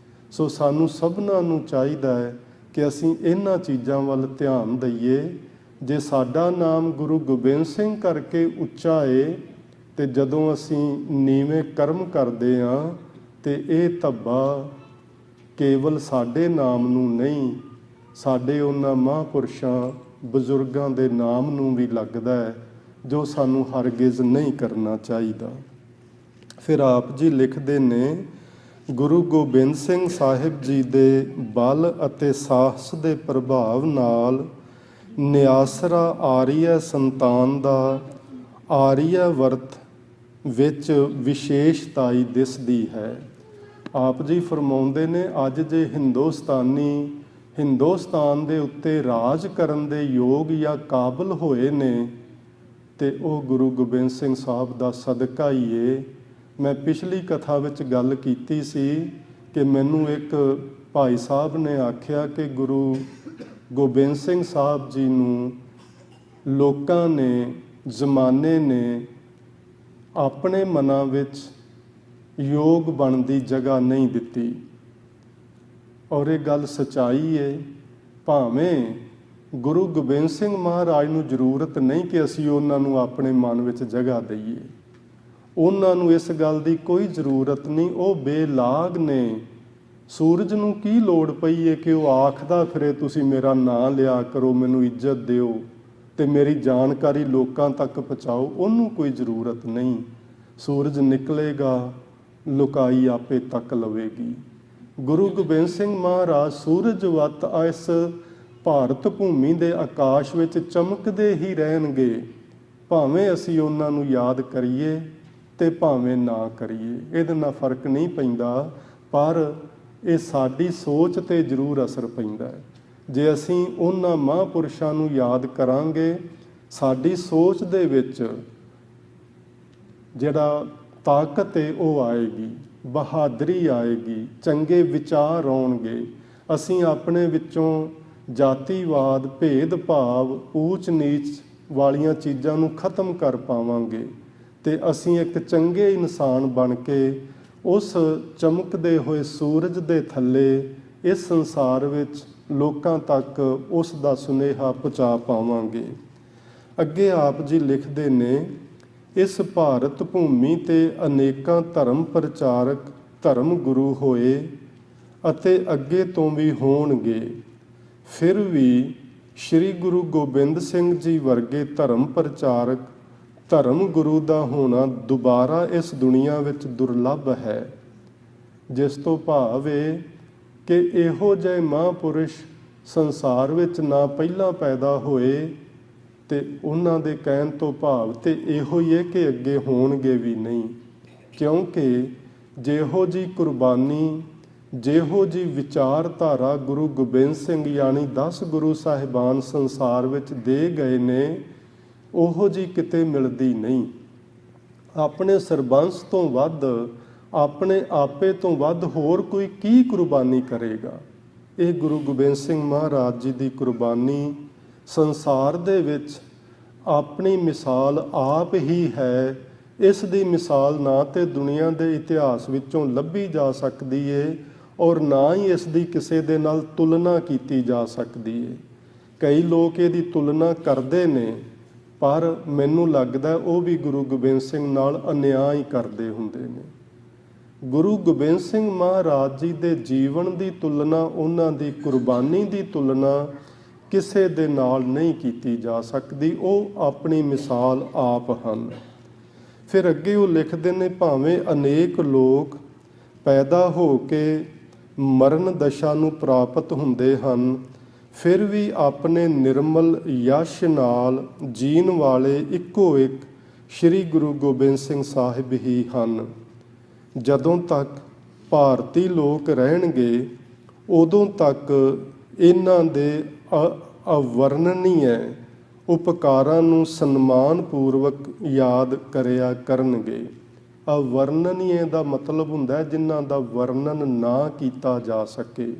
S1: ਸੋ ਸਾਨੂੰ ਸਭਨਾਂ ਨੂੰ ਚਾਹੀਦਾ ਹੈ ਕਿ ਅਸੀਂ ਇਹਨਾਂ ਚੀਜ਼ਾਂ ਵੱਲ ਧਿਆਨ ਦਈਏ। ਜੇ ਸਾਡਾ ਨਾਮ ਗੁਰੂ ਗੋਬਿੰਦ ਸਿੰਘ ਕਰਕੇ ਉੱਚਾ ਏ, ਤੇ ਜਦੋਂ ਅਸੀਂ ਨੀਵੇਂ ਕਰਮ ਕਰਦੇ ਹਾਂ ਤੇ ਇਹ ਧੱਬਾ ਕੇਵਲ ਸਾਡੇ ਨਾਮ ਨੂੰ ਨਹੀਂ, ਸਾਡੇ ਉਹਨਾਂ ਮਹਾਂਪੁਰਸ਼ਾਂ ਬਜ਼ੁਰਗਾਂ ਦੇ ਨਾਮ ਨੂੰ ਵੀ ਲੱਗਦਾ ਹੈ, ਜੋ ਸਾਨੂੰ ਹਰਗਿਜ਼ ਨਹੀਂ ਕਰਨਾ ਚਾਹੀਦਾ। ਫਿਰ ਆਪ ਜੀ ਲਿਖਦੇ ਨੇ, ਗੁਰੂ ਗੋਬਿੰਦ ਸਿੰਘ ਸਾਹਿਬ ਜੀ ਦੇ ਬਲ ਅਤੇ ਸਾਹਸ ਦੇ ਪ੍ਰਭਾਵ ਨਾਲ ਨਿਆਸਰਾ ਆਰੀਆ ਸੰਤਾਨ ਦਾ ਆਰੀਆ ਵਰਤ ਵਿੱਚ ਵਿਸ਼ੇਸ਼ਤਾਈ ਦਿਸਦੀ ਹੈ। ਆਪ ਜੀ ਫਰਮਾਉਂਦੇ ਨੇ, ਅੱਜ ਜੇ ਹਿੰਦੁਸਤਾਨੀ ਹਿੰਦੁਸਤਾਨ ਦੇ ਉੱਤੇ ਰਾਜ ਕਰਨ ਦੇ ਯੋਗ ਜਾਂ ਕਾਬਲ ਹੋਏ ਨੇ, ਤੇ ਉਹ ਗੁਰੂ ਗੋਬਿੰਦ ਸਿੰਘ ਸਾਹਿਬ ਦਾ ਸਦਕਾ ਹੀ ਏ। ਮੈਂ ਪਿਛਲੀ ਕਥਾ ਵਿੱਚ ਗੱਲ ਕੀਤੀ ਸੀ ਕਿ ਮੈਨੂੰ ਇੱਕ ਭਾਈ ਸਾਹਿਬ ਨੇ ਆਖਿਆ ਕਿ ਗੁਰੂ ਗੋਬਿੰਦ ਸਿੰਘ ਸਾਹਿਬ ਜੀ ਨੂੰ ਲੋਕਾਂ ਨੇ, ਜ਼ਮਾਨੇ ਨੇ ਆਪਣੇ ਮਨਾਂ ਵਿੱਚ ਯੋਗ ਬਣਨ ਦੀ ਜਗ੍ਹਾ ਨਹੀਂ ਦਿੱਤੀ, ਔਰ ਇਹ ਗੱਲ ਸੱਚਾਈ ਹੈ। ਭਾਵੇਂ ਗੁਰੂ ਗੋਬਿੰਦ ਸਿੰਘ ਮਹਾਰਾਜ ਨੂੰ ਜ਼ਰੂਰਤ ਨਹੀਂ ਕਿ ਅਸੀਂ ਉਹਨਾਂ ਨੂੰ ਆਪਣੇ ਮਨ ਵਿੱਚ ਜਗ੍ਹਾ ਦਈਏ, ਉਹਨਾਂ ਨੂੰ ਇਸ ਗੱਲ ਦੀ ਕੋਈ ਜ਼ਰੂਰਤ ਨਹੀਂ, ਉਹ ਬੇਲਾਗ ਨੇ। ਸੂਰਜ ਨੂੰ ਕੀ ਲੋੜ ਪਈ ਹੈ ਕਿ ਉਹ ਆਖਦਾ ਫਿਰੇ ਤੁਸੀਂ ਮੇਰਾ ਨਾਂ ਲਿਆ ਕਰੋ, ਮੈਨੂੰ ਇੱਜ਼ਤ ਦਿਓ ਤੇ ਮੇਰੀ ਜਾਣਕਾਰੀ ਲੋਕਾਂ ਤੱਕ ਪਹੁੰਚਾਓ। ਉਹਨੂੰ ਕੋਈ ਜ਼ਰੂਰਤ ਨਹੀਂ। ਸੂਰਜ ਨਿਕਲੇਗਾ, ਲੁਕਾਈ ਆਪੇ ਤੱਕ ਲਵੇਗੀ। ਗੁਰੂ ਗੋਬਿੰਦ ਸਿੰਘ ਮਹਾਰਾਜ ਸੂਰਜ ਵੱਤ ਇਸ ਭਾਰਤ ਭੂਮੀ ਦੇ ਆਕਾਸ਼ ਵਿੱਚ ਚਮਕਦੇ ਹੀ ਰਹਿਣਗੇ, ਭਾਵੇਂ ਅਸੀਂ ਉਹਨਾਂ ਨੂੰ ਯਾਦ ਕਰੀਏ ਤੇ ਭਾਵੇਂ ਨਾ ਕਰੀਏ, ਇਹਦੇ ਨਾਲ ਫਰਕ ਨਹੀਂ ਪੈਂਦਾ। ਪਰ ਇਹ ਸਾਡੀ ਸੋਚ 'ਤੇ ਜ਼ਰੂਰ ਅਸਰ ਪੈਂਦਾ ਹੈ। ਜੇ ਅਸੀਂ ਉਹਨਾਂ ਮਹਾਂਪੁਰਸ਼ਾਂ ਨੂੰ ਯਾਦ ਕਰਾਂਗੇ, ਸਾਡੀ ਸੋਚ ਦੇ ਵਿੱਚ ਜਿਹੜਾ ਤਾਕਤ ਹੈ ਉਹ ਆਏਗੀ, ਬਹਾਦਰੀ ਆਏਗੀ, ਚੰਗੇ ਵਿਚਾਰ ਆਉਣਗੇ। ਅਸੀਂ ਆਪਣੇ ਵਿੱਚੋਂ ਜਾਤੀਵਾਦ, ਭੇਦਭਾਵ, ਊਚ ਨੀਚ ਵਾਲੀਆਂ ਚੀਜ਼ਾਂ ਨੂੰ ਖਤਮ ਕਰ ਪਾਵਾਂਗੇ ਤੇ ਅਸੀਂ ਇੱਕ ਚੰਗੇ ਇਨਸਾਨ ਬਣ ਕੇ ਉਸ ਚਮਕਦੇ ਹੋਏ ਸੂਰਜ ਦੇ ਥੱਲੇ ਇਸ ਸੰਸਾਰ ਵਿੱਚ ਲੋਕਾਂ ਤੱਕ ਉਸ ਦਾ ਸੁਨੇਹਾ ਪਹੁੰਚਾ ਪਾਵਾਂਗੇ। ਅੱਗੇ ਆਪ ਜੀ ਲਿਖਦੇ ਨੇ, ਇਸ ਭਾਰਤ ਭੂਮੀ 'ਤੇ ਅਨੇਕਾਂ ਧਰਮ ਪ੍ਰਚਾਰਕ, ਧਰਮ ਗੁਰੂ ਹੋਏ ਅਤੇ ਅੱਗੇ ਤੋਂ ਵੀ ਹੋਣਗੇ। ਫਿਰ ਵੀ ਸ੍ਰੀ ਗੁਰੂ ਗੋਬਿੰਦ ਸਿੰਘ ਜੀ ਵਰਗੇ ਧਰਮ ਪ੍ਰਚਾਰਕ, ਧਰਮ ਗੁਰੂ ਦਾ ਹੋਣਾ ਦੁਬਾਰਾ ਇਸ ਦੁਨੀਆ ਵਿੱਚ ਦੁਰਲੱਭ ਹੈ। ਜਿਸ ਤੋਂ ਭਾਵ ਹੈ ਕਿ ਇਹੋ ਜਿਹੇ ਮਹਾਂਪੁਰਸ਼ ਸੰਸਾਰ ਵਿੱਚ ਨਾ ਪਹਿਲਾਂ ਪੈਦਾ ਹੋਏ, ਤੇ ਉਹਨਾਂ ਦੇ ਕਹਿਣ ਤੋਂ ਭਾਵ ਤੇ ਇਹੋ ਹੀ ਹੈ ਕਿ ਅੱਗੇ ਹੋਣਗੇ ਵੀ ਨਹੀਂ। ਕਿਉਂਕਿ ਜਿਹੋ ਜੀ ਕੁਰਬਾਨੀ, ਜਿਹੋ ਜੀ ਵਿਚਾਰਧਾਰਾ ਗੁਰੂ ਗੋਬਿੰਦ ਸਿੰਘ ਯਾਨੀ 10 ਗੁਰੂ ਸਾਹਿਬਾਨ ਸੰਸਾਰ ਵਿੱਚ ਦੇ ਗਏ ਨੇ, ਉਹੋ ਜੀ ਕਿਤੇ ਮਿਲਦੀ ਨਹੀਂ। ਆਪਣੇ ਸਰਬੰਸ ਤੋਂ ਵੱਧ, ਆਪਣੇ ਆਪੇ ਤੋਂ ਵੱਧ ਹੋਰ ਕੋਈ ਕੀ ਕੁਰਬਾਨੀ ਕਰੇਗਾ। ਇਹ ਗੁਰੂ ਗੋਬਿੰਦ ਸਿੰਘ ਮਹਾਰਾਜ ਜੀ ਦੀ ਕੁਰਬਾਨੀ ਸੰਸਾਰ ਦੇ ਵਿੱਚ ਆਪਣੀ ਮਿਸਾਲ ਆਪ ਹੀ ਹੈ। ਇਸ ਦੀ ਮਿਸਾਲ ਨਾ ਤੇ ਦੁਨੀਆ ਦੇ ਇਤਿਹਾਸ ਵਿੱਚੋਂ ਲੱਭੀ ਜਾ ਸਕਦੀ ਏ, ਔਰ ਨਾ ਹੀ ਇਸ ਦੀ ਕਿਸੇ ਦੇ ਨਾਲ ਤੁਲਨਾ ਕੀਤੀ ਜਾ ਸਕਦੀ ਏ। ਕਈ ਲੋਕ ਇਹਦੀ ਤੁਲਨਾ ਕਰਦੇ ਨੇ, ਪਰ ਮੈਨੂੰ ਲੱਗਦਾ ਉਹ ਵੀ ਗੁਰੂ ਗੋਬਿੰਦ ਸਿੰਘ ਨਾਲ ਅਨਿਆਂ ਹੀ ਕਰਦੇ ਹੁੰਦੇ ਨੇ। ਗੁਰੂ ਗੋਬਿੰਦ ਸਿੰਘ ਮਹਾਰਾਜ ਜੀ ਦੇ ਜੀਵਨ ਦੀ ਤੁਲਨਾ, ਉਹਨਾਂ ਦੀ ਕੁਰਬਾਨੀ ਦੀ ਤੁਲਨਾ ਕਿਸੇ ਦੇ ਨਾਲ ਨਹੀਂ ਕੀਤੀ ਜਾ ਸਕਦੀ। ਉਹ ਆਪਣੀ ਮਿਸਾਲ ਆਪ ਹਨ। ਫਿਰ ਅੱਗੇ ਉਹ ਲਿਖਦੇ ਨੇ, ਭਾਵੇਂ ਅਨੇਕ ਲੋਕ ਪੈਦਾ ਹੋ ਕੇ ਮਰਨ ਦਸ਼ਾ ਨੂੰ ਪ੍ਰਾਪਤ ਹੁੰਦੇ ਹਨ, ਫਿਰ ਵੀ ਆਪਣੇ ਨਿਰਮਲ ਯਸ਼ ਨਾਲ ਜੀਣ ਵਾਲੇ ਇੱਕੋ ਇੱਕ ਸ੍ਰੀ ਗੁਰੂ ਗੋਬਿੰਦ ਸਿੰਘ ਸਾਹਿਬ ਹੀ ਹਨ। ਜਦੋਂ ਤੱਕ ਭਾਰਤੀ ਲੋਕ ਰਹਿਣਗੇ ਉਦੋਂ ਤੱਕ ਇਹਨਾਂ ਦੇ ਅਵਰਣਨੀय ਉਪਕਾਰਾਂ ਨੂੰ ਸਨਮਾਨ ਪੂਰਵਕ ਯਾਦ ਕਰਿਆ ਕਰਨਗੇ। ਅਵਰਣਨੀय ਦਾ ਮਤਲਬ ਹੁੰਦਾ ਜਿਨ੍ਹਾਂ ਦਾ ਵਰਣਨ ਨਾ ਕੀਤਾ ਜਾ ਸਕੇ।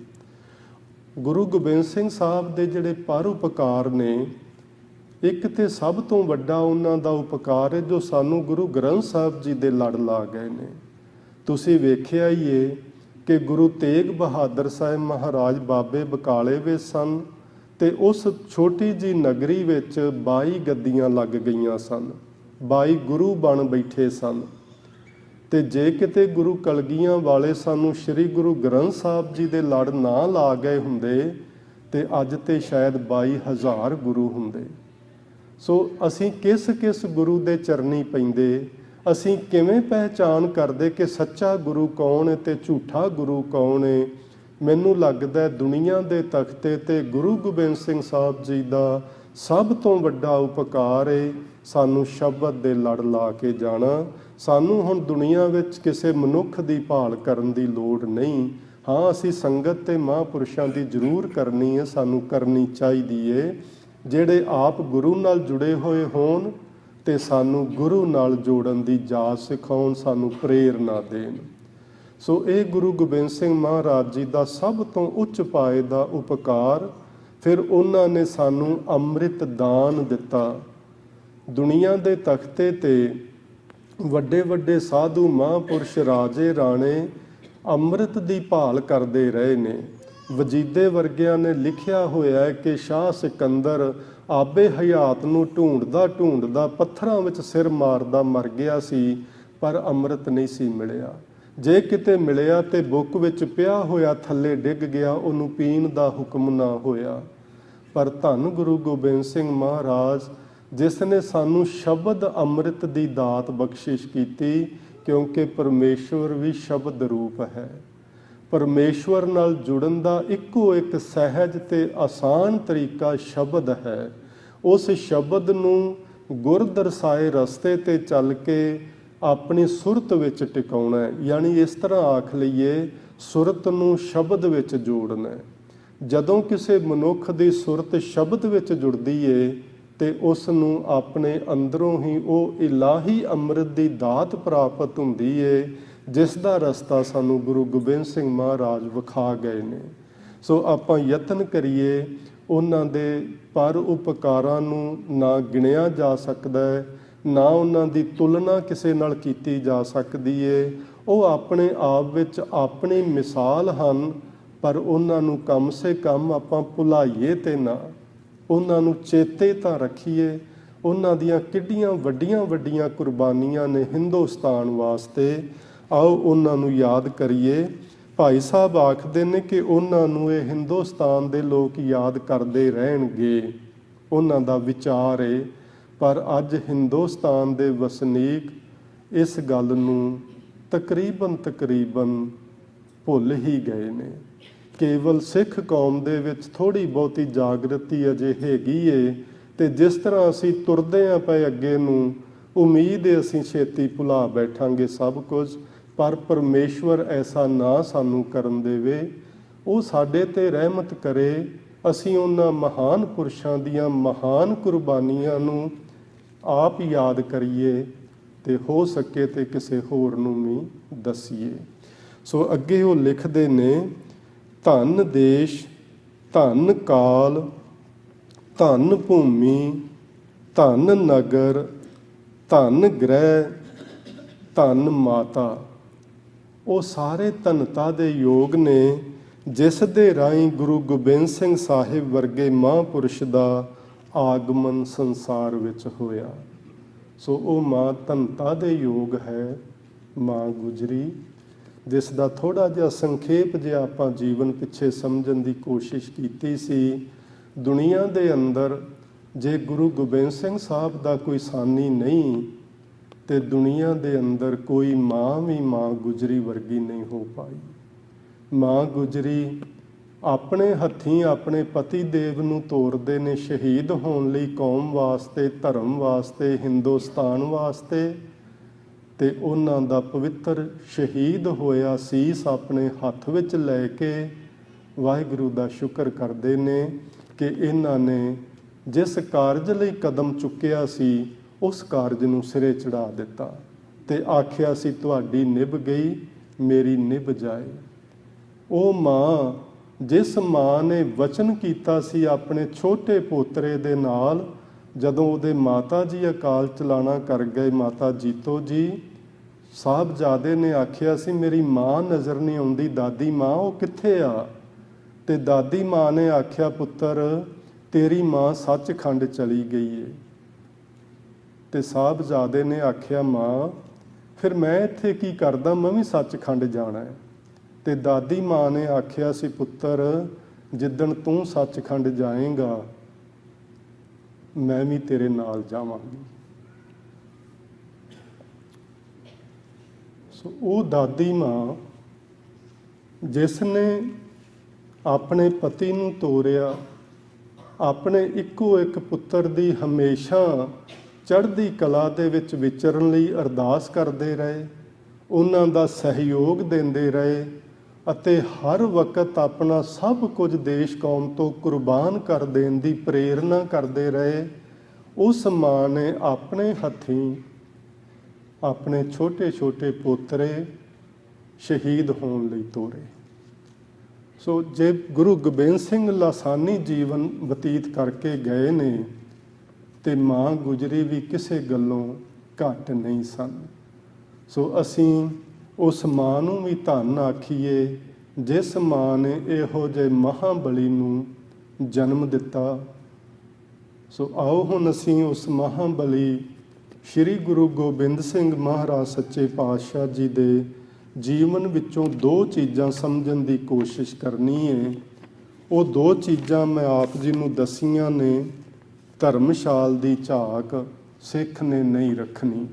S1: ਗੁਰੂ ਗੋਬਿੰਦ ਸਿੰਘ ਸਾਹਿਬ ਦੇ ਜਿਹੜੇ ਪਰਉਪਕਾਰ ਨੇ, ਇੱਕ ਤੇ ਸਭ ਤੋਂ ਵੱਡਾ ਉਹਨਾਂ ਦਾ ਉਪਕਾਰ ਹੈ ਜੋ ਸਾਨੂੰ ਗੁਰੂ ਗ੍ਰੰਥ ਸਾਹਿਬ ਜੀ ਦੇ ਲੜ ਲਾ ਗਏ ਨੇ। ਤੁਸੀਂ ਵੇਖਿਆ ਹੀ ਏ ਕਿ ਗੁਰੂ ਤੇਗ ਬਹਾਦਰ ਸਾਹਿਬ ਮਹਾਰਾਜ ਬਾਬੇ ਬਕਾਲੇ ਵਿੱਚ ਸਨ ਤੇ ਉਸ ਛੋਟੀ ਜੀ ਨਗਰੀ ਵਿੱਚ 22 ਗੱਦੀਆਂ ਲੱਗ ਗਈਆਂ ਸਨ, 22 ਗੁਰੂ ਬਣ ਬੈਠੇ ਸਨ। ਤੇ ਜੇ ਕਿਤੇ ਗੁਰੂ ਕਲਗੀਆਂ ਵਾਲੇ ਸਾਨੂੰ ਸ੍ਰੀ ਗੁਰੂ ਗ੍ਰੰਥ ਸਾਹਿਬ ਜੀ ਦੇ ਲੜ ਨਾ ਲਾ ਗਏ ਹੁੰਦੇ ਤੇ ਅੱਜ ਤੇ ਸ਼ਾਇਦ 22,000 ਗੁਰੂ ਹੁੰਦੇ। ਸੋ ਅਸੀਂ ਕਿਸ ਗੁਰੂ ਦੇ ਚਰਨੀ ਪੈਂਦੇ, ਅਸੀਂ ਕਿਵੇਂ ਪਹਿਚਾਨ ਕਰਦੇ ਕਿ ਸੱਚਾ ਗੁਰੂ ਕੌਣ ਹੈ ਤੇ ਝੂਠਾ ਗੁਰੂ ਕੌਣ ਹੈ? ਮੈਨੂੰ ਲੱਗਦਾ ਦੁਨੀਆ ਦੇ ਤਖਤੇ ਤੇ ਗੁਰੂ ਗੋਬਿੰਦ ਸਿੰਘ ਸਾਹਿਬ ਜੀ ਦਾ ਸਭ ਤੋਂ ਵੱਡਾ ਉਪਕਾਰ ਹੈ ਸਾਨੂੰ ਸ਼ਬਦ ਦੇ ਲੜ ਲਾ ਕੇ ਜਾਣਾ। ਸਾਨੂੰ ਹੁਣ ਦੁਨੀਆ ਵਿੱਚ ਕਿਸੇ ਮਨੁੱਖ ਦੀ ਭਾਲ ਕਰਨ ਦੀ ਲੋੜ ਨਹੀਂ। ਹਾਂ, ਅਸੀਂ ਸੰਗਤ ਤੇ ਮਹਾਂਪੁਰਸ਼ਾਂ ਦੀ ਜ਼ਰੂਰ ਕਰਨੀ ਹੈ, ਸਾਨੂੰ ਕਰਨੀ ਚਾਹੀਦੀ ਹੈ, ਜਿਹੜੇ ਆਪ ਗੁਰੂ ਨਾਲ ਜੁੜੇ ਹੋਏ ਹੋਣ ਤੇ ਸਾਨੂੰ ਗੁਰੂ ਨਾਲ ਜੋੜਨ ਦੀ ਜਾਚ ਸਿਖਾਉਣ, ਸਾਨੂੰ ਪ੍ਰੇਰਨਾ ਦੇਣ। ਸੋ ਇਹ ਗੁਰੂ ਗੋਬਿੰਦ ਸਿੰਘ ਮਹਾਰਾਜ ਜੀ ਦਾ ਸਭ ਤੋਂ ਉੱਚ ਪਾਏ ਦਾ ਉਪਕਾਰ। ਫਿਰ ਉਹਨਾਂ ਨੇ ਸਾਨੂੰ ਅੰਮ੍ਰਿਤ ਦਾਨ ਦਿੱਤਾ। ਦੁਨੀਆ ਦੇ ਤਖਤੇ ਤੇ ਵੱਡੇ ਵੱਡੇ ਸਾਧੂ ਮਹਾਂਪੁਰਸ਼ ਰਾਜੇ ਰਾਣੇ ਅੰਮ੍ਰਿਤ ਦੀ ਭਾਲ ਕਰਦੇ ਰਹੇ ਨੇ। ਵਜੀਦੇ ਵਰਗਿਆਂ ਨੇ ਲਿਖਿਆ ਹੋਇਆ ਹੈ ਕਿ ਸ਼ਾਹ ਸਿਕੰਦਰ ਆਬੇ ਹਯਾਤ ਨੂੰ ਢੂੰਡਦਾ ਪੱਥਰਾਂ ਵਿੱਚ ਸਿਰ ਮਾਰਦਾ ਮਰ ਗਿਆ ਸੀ, ਪਰ ਅੰਮ੍ਰਿਤ ਨਹੀਂ ਸੀ ਮਿਲਿਆ। ਜੇ ਕਿਤੇ ਮਿਲਿਆ ਤੇ ਬੁੱਕ ਵਿੱਚ ਪਿਆ ਹੋਇਆ ਥੱਲੇ ਡਿੱਗ ਗਿਆ, ਉਹਨੂੰ ਪੀਣ ਦਾ ਹੁਕਮ ਨਾ ਹੋਇਆ। ਪਰ ਧੰਨ ਗੁਰੂ ਗੋਬਿੰਦ ਸਿੰਘ ਮਹਾਰਾਜ ਜਿਸ ਨੇ ਸਾਨੂੰ ਸ਼ਬਦ ਅੰਮ੍ਰਿਤ ਦੀ ਦਾਤ ਬਖਸ਼ਿਸ਼ ਕੀਤੀ, ਕਿਉਂਕਿ ਪਰਮੇਸ਼ਵਰ ਵੀ ਸ਼ਬਦ ਰੂਪ ਹੈ। ਪਰਮੇਸ਼ਵਰ ਨਾਲ ਜੁੜਨ ਦਾ ਇੱਕੋ ਇੱਕ ਸਹਿਜ ਤੇ ਆਸਾਨ ਤਰੀਕਾ ਸ਼ਬਦ ਹੈ। ਉਸ ਸ਼ਬਦ ਨੂੰ ਗੁਰ ਦਰਸਾਏ ਰਸਤੇ ਤੇ ਚੱਲ ਕੇ ਆਪਣੀ ਸੁਰਤ ਵਿੱਚ ਟਿਕਾਉਣਾ ਹੈ। ਯਾਨੀ ਇਸ ਤਰ੍ਹਾਂ ਆਖ ਲਈਏ, ਸੁਰਤ ਨੂੰ ਸ਼ਬਦ ਵਿੱਚ ਜੋੜਨਾ ਹੈ। ਜਦੋਂ ਕਿਸੇ ਮਨੁੱਖ ਦੀ ਸੁਰਤ ਸ਼ਬਦ ਵਿੱਚ ਜੁੜਦੀ ਏ ਤੇ ਉਸ ਨੂੰ ਆਪਣੇ ਅੰਦਰੋਂ ਹੀ ਉਹ ਇਲਾਹੀ ਅੰਮ੍ਰਿਤ ਦੀ ਦਾਤ ਪ੍ਰਾਪਤ ਹੁੰਦੀ ਏ, ਜਿਸ ਦਾ ਰਸਤਾ ਸਾਨੂੰ ਗੁਰੂ ਗੋਬਿੰਦ ਸਿੰਘ ਮਹਾਰਾਜ ਵਿਖਾ ਗਏ ਨੇ। ਸੋ ਆਪਾਂ ਯਤਨ ਕਰੀਏ, ਉਹਨਾਂ ਦੇ ਪਰ ਉਪਕਾਰਾਂ ਨੂੰ ਨਾ ਗਿਣਿਆ ਜਾ ਸਕਦਾ ਹੈ, ਨਾ ਉਹਨਾਂ ਦੀ ਤੁਲਨਾ ਕਿਸੇ ਨਾਲ ਕੀਤੀ ਜਾ ਸਕਦੀ ਏ। ਉਹ ਆਪਣੇ ਆਪ ਵਿੱਚ ਆਪਣੀ ਮਿਸਾਲ ਹਨ, ਪਰ ਉਹਨਾਂ ਨੂੰ ਕਮ ਸੇ ਕਮ ਆਪਾਂ ਭੁਲਾਈਏ ਤੇ ਨਾ, ਉਹਨਾਂ ਨੂੰ ਚੇਤੇ ਤਾਂ ਰੱਖੀਏ। ਉਹਨਾਂ ਦੀਆਂ ਕਿੱਡੀਆਂ ਵੱਡੀਆਂ ਵੱਡੀਆਂ ਕੁਰਬਾਨੀਆਂ ਨੇ ਹਿੰਦੁਸਤਾਨ ਵਾਸਤੇ, ਆਓ ਉਹਨਾਂ ਨੂੰ ਯਾਦ ਕਰੀਏ। ਭਾਈ ਸਾਹਿਬ ਆਖਦੇ ਨੇ ਕਿ ਉਹਨਾਂ ਨੂੰ ਇਹ ਹਿੰਦੁਸਤਾਨ ਦੇ ਲੋਕ ਯਾਦ ਕਰਦੇ ਰਹਿਣਗੇ, ਉਹਨਾਂ ਦਾ ਵਿਚਾਰ ਹੈ। ਪਰ ਅੱਜ ਹਿੰਦੁਸਤਾਨ ਦੇ ਵਸਨੀਕ ਇਸ ਗੱਲ ਨੂੰ ਤਕਰੀਬਨ ਭੁੱਲ ਹੀ ਗਏ ਨੇ। ਕੇਵਲ ਸਿੱਖ ਕੌਮ ਦੇ ਵਿੱਚ ਥੋੜ੍ਹੀ ਬਹੁਤੀ ਜਾਗਰਤੀ ਅਜੇ ਹੈਗੀ ਏ, ਤੇ ਜਿਸ ਤਰ੍ਹਾਂ ਅਸੀਂ ਤੁਰਦੇ ਹਾਂ ਪਏ ਅੱਗੇ ਨੂੰ, ਉਮੀਦ ਹੈ ਅਸੀਂ ਛੇਤੀ ਭੁਲਾ ਬੈਠਾਂਗੇ ਸਭ ਕੁਝ। ਪਰ ਪਰਮੇਸ਼ਵਰ ਐਸਾ ਨਾ ਸਾਨੂੰ ਕਰਨ ਦੇਵੇ, ਉਹ ਸਾਡੇ ਤੇ ਰਹਿਮਤ ਕਰੇ। ਅਸੀਂ ਉਹਨਾਂ ਮਹਾਨ ਪੁਰਸ਼ਾਂ ਦੀਆਂ ਮਹਾਨ ਕੁਰਬਾਨੀਆਂ ਨੂੰ ਆਪ ਯਾਦ ਕਰੀਏ ਤੇ ਹੋ ਸਕੇ ਤੇ ਕਿਸੇ ਹੋਰ ਨੂੰ ਵੀ ਦਸੀਏ। ਸੋ ਅੱਗੇ ਉਹ ਲਿਖਦੇ ਨੇ, ਧਨ ਦੇਸ਼, ਧਨ ਕਾਲ, ਧਨ ਭੂਮੀ, ਧਨ ਨਗਰ, ਧਨ ਗ੍ਰਹਿ, ਧਨ ਮਾਤਾ। ਉਹ ਸਾਰੇ ਧਨਤਾ ਦੇ ਯੋਗ ਨੇ ਜਿਸ ਦੇ ਰਾਹੀਂ ਗੁਰੂ ਗੋਬਿੰਦ ਸਿੰਘ ਸਾਹਿਬ ਵਰਗੇ ਮਹਾਂਪੁਰਸ਼ ਦਾ ਆਗਮਨ ਸੰਸਾਰ ਵਿੱਚ ਹੋਇਆ। ਸੋ ਉਹ ਮਾਂ ਧਨਤਾ ਦੇ ਯੋਗ ਹੈ, ਮਾਂ ਗੁਜਰੀ, ਜਿਸ ਦਾ ਥੋੜ੍ਹਾ ਜਿਹਾ ਸੰਖੇਪ ਜਿਹਾ ਆਪਾਂ ਜੀਵਨ ਪਿੱਛੇ ਸਮਝਣ ਦੀ ਕੋਸ਼ਿਸ਼ ਕੀਤੀ ਸੀ। ਦੁਨੀਆ ਦੇ ਅੰਦਰ ਜੇ ਗੁਰੂ ਗੋਬਿੰਦ ਸਿੰਘ ਸਾਹਿਬ ਦਾ ਕੋਈ ਸਾਨੀ ਨਹੀਂ ਤੇ ਦੁਨੀਆ ਦੇ ਅੰਦਰ ਕੋਈ ਮਾਂ ਵੀ ਮਾਂ ਗੁਜਰੀ ਵਰਗੀ ਨਹੀਂ ਹੋ ਪਾਈ। ਮਾਂ ਗੁਜਰੀ ਆਪਣੇ ਹੱਥੀਂ ਆਪਣੇ ਪਤੀ ਦੇਵ ਨੂੰ ਤੋਰਦੇ ਨੇ ਸ਼ਹੀਦ ਹੋਣ ਲਈ, ਕੌਮ ਵਾਸਤੇ, ਧਰਮ ਵਾਸਤੇ, ਹਿੰਦੁਸਤਾਨ ਵਾਸਤੇ, ਤੇ ਉਹਨਾਂ ਦਾ ਪਵਿੱਤਰ ਸ਼ਹੀਦ ਹੋਇਆ ਸੀਸ ਆਪਣੇ ਹੱਥ ਵਿੱਚ ਲੈ ਕੇ ਵਾਹਿਗੁਰੂ ਦਾ ਸ਼ੁਕਰ ਕਰਦੇ ਨੇ ਕਿ ਇਹਨਾਂ ਨੇ ਜਿਸ ਕਾਰਜ ਲਈ ਕਦਮ ਚੁੱਕਿਆ ਸੀ ਉਸ ਕਾਰਜ ਨੂੰ ਸਿਰੇ ਚੜਾ ਦਿੱਤਾ ਤੇ ਆਖਿਆ ਸੀ ਤੁਹਾਡੀ ਨਿਭ ਗਈ ਮੇਰੀ ਨਿਭ ਜਾਏ। ਉਹ ਮਾਂ, ਜਿਸ ਮਾਂ ਨੇ ਵਚਨ ਕੀਤਾ ਸੀ ਆਪਣੇ ਛੋਟੇ ਪੋਤਰੇ ਦੇ ਨਾਲ, ਜਦੋਂ ਉਹਦੇ ਮਾਤਾ ਜੀ ਅਕਾਲ ਚਲਾਣਾ ਕਰ ਗਏ, ਮਾਤਾ ਜੀਤੋ ਜੀ, ਸਾਹਿਬਜ਼ਾਦੇ ਨੇ ਆਖਿਆ ਸੀ ਮੇਰੀ ਮਾਂ ਨਜ਼ਰ ਨਹੀਂ ਆਉਂਦੀ, ਦਾਦੀ ਮਾਂ ਉਹ ਕਿੱਥੇ ਆ? ਤੇ ਦਾਦੀ ਮਾਂ ਨੇ ਆਖਿਆ ਪੁੱਤਰ ਤੇਰੀ ਮਾਂ ਸੱਚਖੰਡ ਚਲੀ ਗਈ ਏ। ਤੇ ਸਾਹਿਬਜ਼ਾਦੇ ਨੇ ਆਖਿਆ ਮਾਂ ਫਿਰ ਮੈਂ ਇੱਥੇ ਕੀ ਕਰਦਾ, ਮੈਂ ਵੀ ਸੱਚਖੰਡ ਜਾਣਾ ਹੈ। ਤੇ ਦਾਦੀ ਮਾਂ ਨੇ ਆਖਿਆ ਸੀ ਪੁੱਤਰ ਜਿੱਦਣ ਤੂੰ ਸੱਚਖੰਡ ਜਾਏਂਗਾ ਮੈਂ ਵੀ ਤੇਰੇ ਨਾਲ ਜਾਵਾਂਗੀ। ਸੋ ਉਹ ਦਾਦੀ ਮਾਂ ਜਿਸ ਨੇ ਆਪਣੇ ਪਤੀ ਨੂੰ ਤੋਰਿਆ, ਆਪਣੇ ਇੱਕੋ ਇੱਕ ਪੁੱਤਰ ਦੀ ਹਮੇਸ਼ਾ ਚੜ੍ਹਦੀ ਕਲਾ ਦੇ ਵਿੱਚ ਵਿਚਰਨ ਲਈ ਅਰਦਾਸ ਕਰਦੇ ਰਹੇ, ਉਹਨਾਂ ਦਾ ਸਹਿਯੋਗ ਦਿੰਦੇ ਰਹੇ ਅਤੇ ਹਰ ਵਕਤ ਆਪਣਾ ਸਭ ਕੁਝ ਦੇਸ਼ ਕੌਮ ਤੋਂ ਕੁਰਬਾਨ ਕਰ ਦੇਣ ਦੀ ਪ੍ਰੇਰਨਾ ਕਰਦੇ ਰਹੇ, ਉਸ ਮਾਂ ਨੇ ਆਪਣੇ ਹੱਥੀਂ ਆਪਣੇ ਛੋਟੇ ਛੋਟੇ ਪੋਤਰੇ ਸ਼ਹੀਦ ਹੋਣ ਲਈ ਤੋਰੇ। ਸੋ ਜੇ ਗੁਰੂ ਗੋਬਿੰਦ ਸਿੰਘ ਲਾਸਾਨੀ ਜੀਵਨ ਬਤੀਤ ਕਰਕੇ ਗਏ ਨੇ ਤੇ ਮਾਂ ਗੁਜਰੀ ਵੀ ਕਿਸੇ ਗੱਲੋਂ ਘੱਟ ਨਹੀਂ ਸਨ। ਸੋ ਅਸੀਂ ਉਸ ਮਾਂ ਨੂੰ ਵੀ ਧੰਨ ਆਖੀਏ ਜਿਸ ਮਾਂ ਨੇ ਇਹੋ ਜਿਹੇ ਮਹਾਬਲੀ ਨੂੰ ਜਨਮ ਦਿੱਤਾ। ਸੋ ਆਓ ਹੁਣ ਅਸੀਂ ਉਸ ਮਹਾਬਲੀ ਸ਼੍ਰੀ ਗੁਰੂ ਗੋਬਿੰਦ ਸਿੰਘ ਮਹਾਰਾਜ ਸੱਚੇ ਪਾਤਸ਼ਾਹ ਜੀ ਦੇ ਜੀਵਨ ਵਿੱਚੋਂ ਦੋ ਚੀਜ਼ਾਂ ਸਮਝਣ ਦੀ ਕੋਸ਼ਿਸ਼ ਕਰਨੀ ਹੈ। ਉਹ ਦੋ ਚੀਜ਼ਾਂ ਮੈਂ ਆਪ ਜੀ ਨੂੰ ਦੱਸੀਆਂ ਨੇ। ਧਰਮਸ਼ਾਲ ਦੀ ਝਾਕ ਸਿੱਖ ਨੇ ਨਹੀਂ ਰੱਖਣੀ।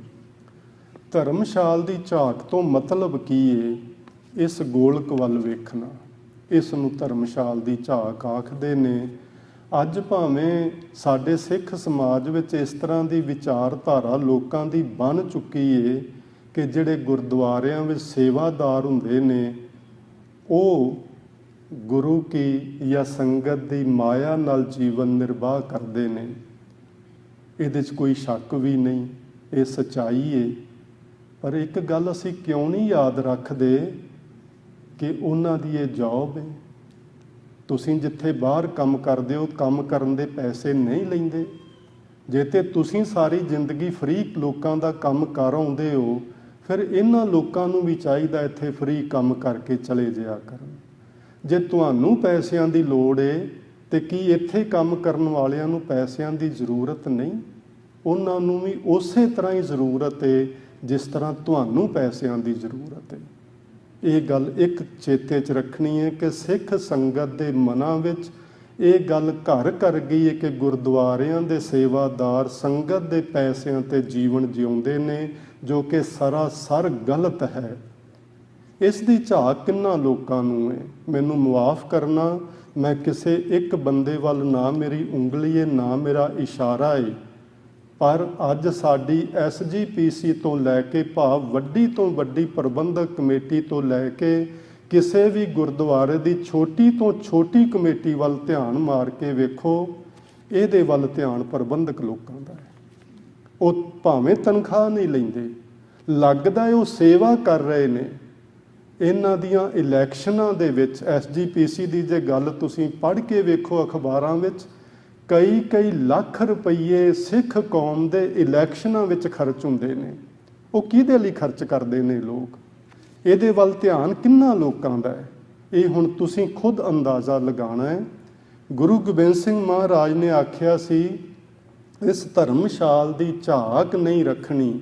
S1: ਧਰਮਸ਼ਾਲ ਦੀ ਝਾਕ ਤੋਂ ਮਤਲਬ ਕੀ ਹੈ? ਇਸ ਗੋਲਕ ਵੱਲ ਵੇਖਣਾ, ਇਸ ਨੂੰ ਧਰਮਸ਼ਾਲ ਦੀ ਝਾਕ ਆਖਦੇ ਨੇ। ਅੱਜ ਭਾਵੇਂ ਸਾਡੇ ਸਿੱਖ ਸਮਾਜ ਵਿੱਚ ਇਸ ਤਰ੍ਹਾਂ ਦੀ ਵਿਚਾਰਧਾਰਾ ਲੋਕਾਂ ਦੀ ਬਣ ਚੁੱਕੀ ਏ ਕਿ ਜਿਹੜੇ ਗੁਰਦੁਆਰਿਆਂ ਵਿੱਚ ਸੇਵਾਦਾਰ ਹੁੰਦੇ ਨੇ ਉਹ ਗੁਰੂ ਕੀ ਜਾਂ ਸੰਗਤ ਦੀ ਮਾਇਆ ਨਾਲ ਜੀਵਨ ਨਿਰਵਾਹ ਕਰਦੇ ਨੇ। ਇਹਦੇ 'ਚ ਕੋਈ ਸ਼ੱਕ ਵੀ ਨਹੀਂ, ਇਹ ਸੱਚਾਈ ਏ। ਪਰ ਇੱਕ ਗੱਲ ਅਸੀਂ ਕਿਉਂ ਨਹੀਂ ਯਾਦ ਰੱਖਦੇ ਕਿ ਉਹਨਾਂ ਦੀ ਇਹ ਜੌਬ ਹੈ। ਤੁਸੀਂ ਜਿੱਥੇ ਬਾਹਰ ਕੰਮ ਕਰਦੇ ਹੋ, ਕੰਮ ਕਰਨ ਦੇ ਪੈਸੇ ਨਹੀਂ ਲੈਂਦੇ। ਜੇ ਤੇ ਤੁਸੀਂ ਸਾਰੀ ਜ਼ਿੰਦਗੀ ਫ੍ਰੀ ਲੋਕਾਂ ਦਾ ਕੰਮ ਕਰ ਆਉਂਦੇ ਹੋ, ਫਿਰ ਇਹਨਾਂ ਲੋਕਾਂ ਨੂੰ ਵੀ ਚਾਹੀਦਾ ਇੱਥੇ ਫ੍ਰੀ ਕੰਮ ਕਰਕੇ ਚਲੇ ਜਾਇਆ ਕਰਨ। ਜੇ ਤੁਹਾਨੂੰ ਪੈਸਿਆਂ ਦੀ ਲੋੜ ਹੈ ਤੇ ਕੀ ਇੱਥੇ ਕੰਮ ਕਰਨ ਵਾਲਿਆਂ ਨੂੰ ਪੈਸਿਆਂ ਦੀ ਜ਼ਰੂਰਤ ਨਹੀਂ? ਉਹਨਾਂ ਨੂੰ ਵੀ ਉਸੇ ਤਰ੍ਹਾਂ ਹੀ ਜ਼ਰੂਰਤ ਹੈ ਜਿਸ ਤਰ੍ਹਾਂ ਤੁਹਾਨੂੰ ਪੈਸਿਆਂ ਦੀ ਜ਼ਰੂਰਤ ਹੈ। ਇਹ ਗੱਲ ਇੱਕ ਚੇਤੇ 'ਚ ਰੱਖਣੀ ਹੈ ਕਿ ਸਿੱਖ ਸੰਗਤ ਦੇ ਮਨਾਂ ਵਿੱਚ ਇਹ ਗੱਲ ਘਰ ਕਰ ਗਈ ਹੈ ਕਿ ਗੁਰਦੁਆਰਿਆਂ ਦੇ ਸੇਵਾਦਾਰ ਸੰਗਤ ਦੇ ਪੈਸਿਆਂ 'ਤੇ ਜੀਵਨ ਜਿਉਂਦੇ ਨੇ, ਜੋ ਕਿ ਸਰਾਸਰ ਗਲਤ ਹੈ। ਇਸ ਦੀ ਝਾਕ ਕਿੰਨਾ ਲੋਕਾਂ ਨੂੰ ਹੈ? ਮੈਨੂੰ ਮੁਆਫ ਕਰਨਾ, ਮੈਂ ਕਿਸੇ ਇੱਕ ਬੰਦੇ ਵੱਲ ਨਾ ਮੇਰੀ ਉਂਗਲੀ ਹੈ ਨਾ ਮੇਰਾ ਇਸ਼ਾਰਾ ਹੈ, ਪਰ ਅੱਜ ਸਾਡੀ SGPC ਤੋਂ ਲੈ ਕੇ ਭਾਵ ਵੱਡੀ ਤੋਂ ਵੱਡੀ ਪ੍ਰਬੰਧਕ ਕਮੇਟੀ ਤੋਂ ਲੈ ਕੇ ਕਿਸੇ ਵੀ ਗੁਰਦੁਆਰੇ ਦੀ ਛੋਟੀ ਤੋਂ ਛੋਟੀ ਕਮੇਟੀ ਵੱਲ ਧਿਆਨ ਮਾਰ ਕੇ ਵੇਖੋ, ਇਹਦੇ ਵੱਲ ਧਿਆਨ ਪ੍ਰਬੰਧਕ ਲੋਕਾਂ ਦਾ ਹੈ। ਉਹ ਭਾਵੇਂ ਤਨਖਾਹ ਨਹੀਂ ਲੈਂਦੇ, ਲੱਗਦਾ ਹੈ ਉਹ ਸੇਵਾ ਕਰ ਰਹੇ ਨੇ। ਇਹਨਾਂ ਦੀਆਂ ਇਲੈਕਸ਼ਨਾਂ ਦੇ ਵਿੱਚ SGPC ਦੀ ਜੇ ਗੱਲ ਤੁਸੀਂ ਪੜ੍ਹ ਕੇ ਵੇਖੋ ਅਖਬਾਰਾਂ ਵਿੱਚ, ਕਈ ਲੱਖ ਰੁਪਈਏ ਸਿੱਖ ਕੌਮ ਦੇ ਇਲੈਕਸ਼ਨਾਂ ਵਿੱਚ ਖਰਚ ਹੁੰਦੇ ਨੇ। ਉਹ ਕਿਹਦੇ ਲਈ ਖਰਚ ਕਰਦੇ ਨੇ ਲੋਕ? ਇਹਦੇ ਵੱਲ ਧਿਆਨ ਕਿੰਨਾ ਲੋਕਾਂ ਦਾ ਹੈ? ਇਹ ਹੁਣ ਤੁਸੀਂ ਖੁਦ ਅੰਦਾਜ਼ਾ ਲਗਾਉਣਾ ਹੈ। ਗੁਰੂ ਗੋਬਿੰਦ ਸਿੰਘ ਮਹਾਰਾਜ ਨੇ ਆਖਿਆ ਸੀ ਇਸ ਧਰਮਸ਼ਾਲ ਦੀ ਝਾਕ ਨਹੀਂ ਰੱਖਣੀ।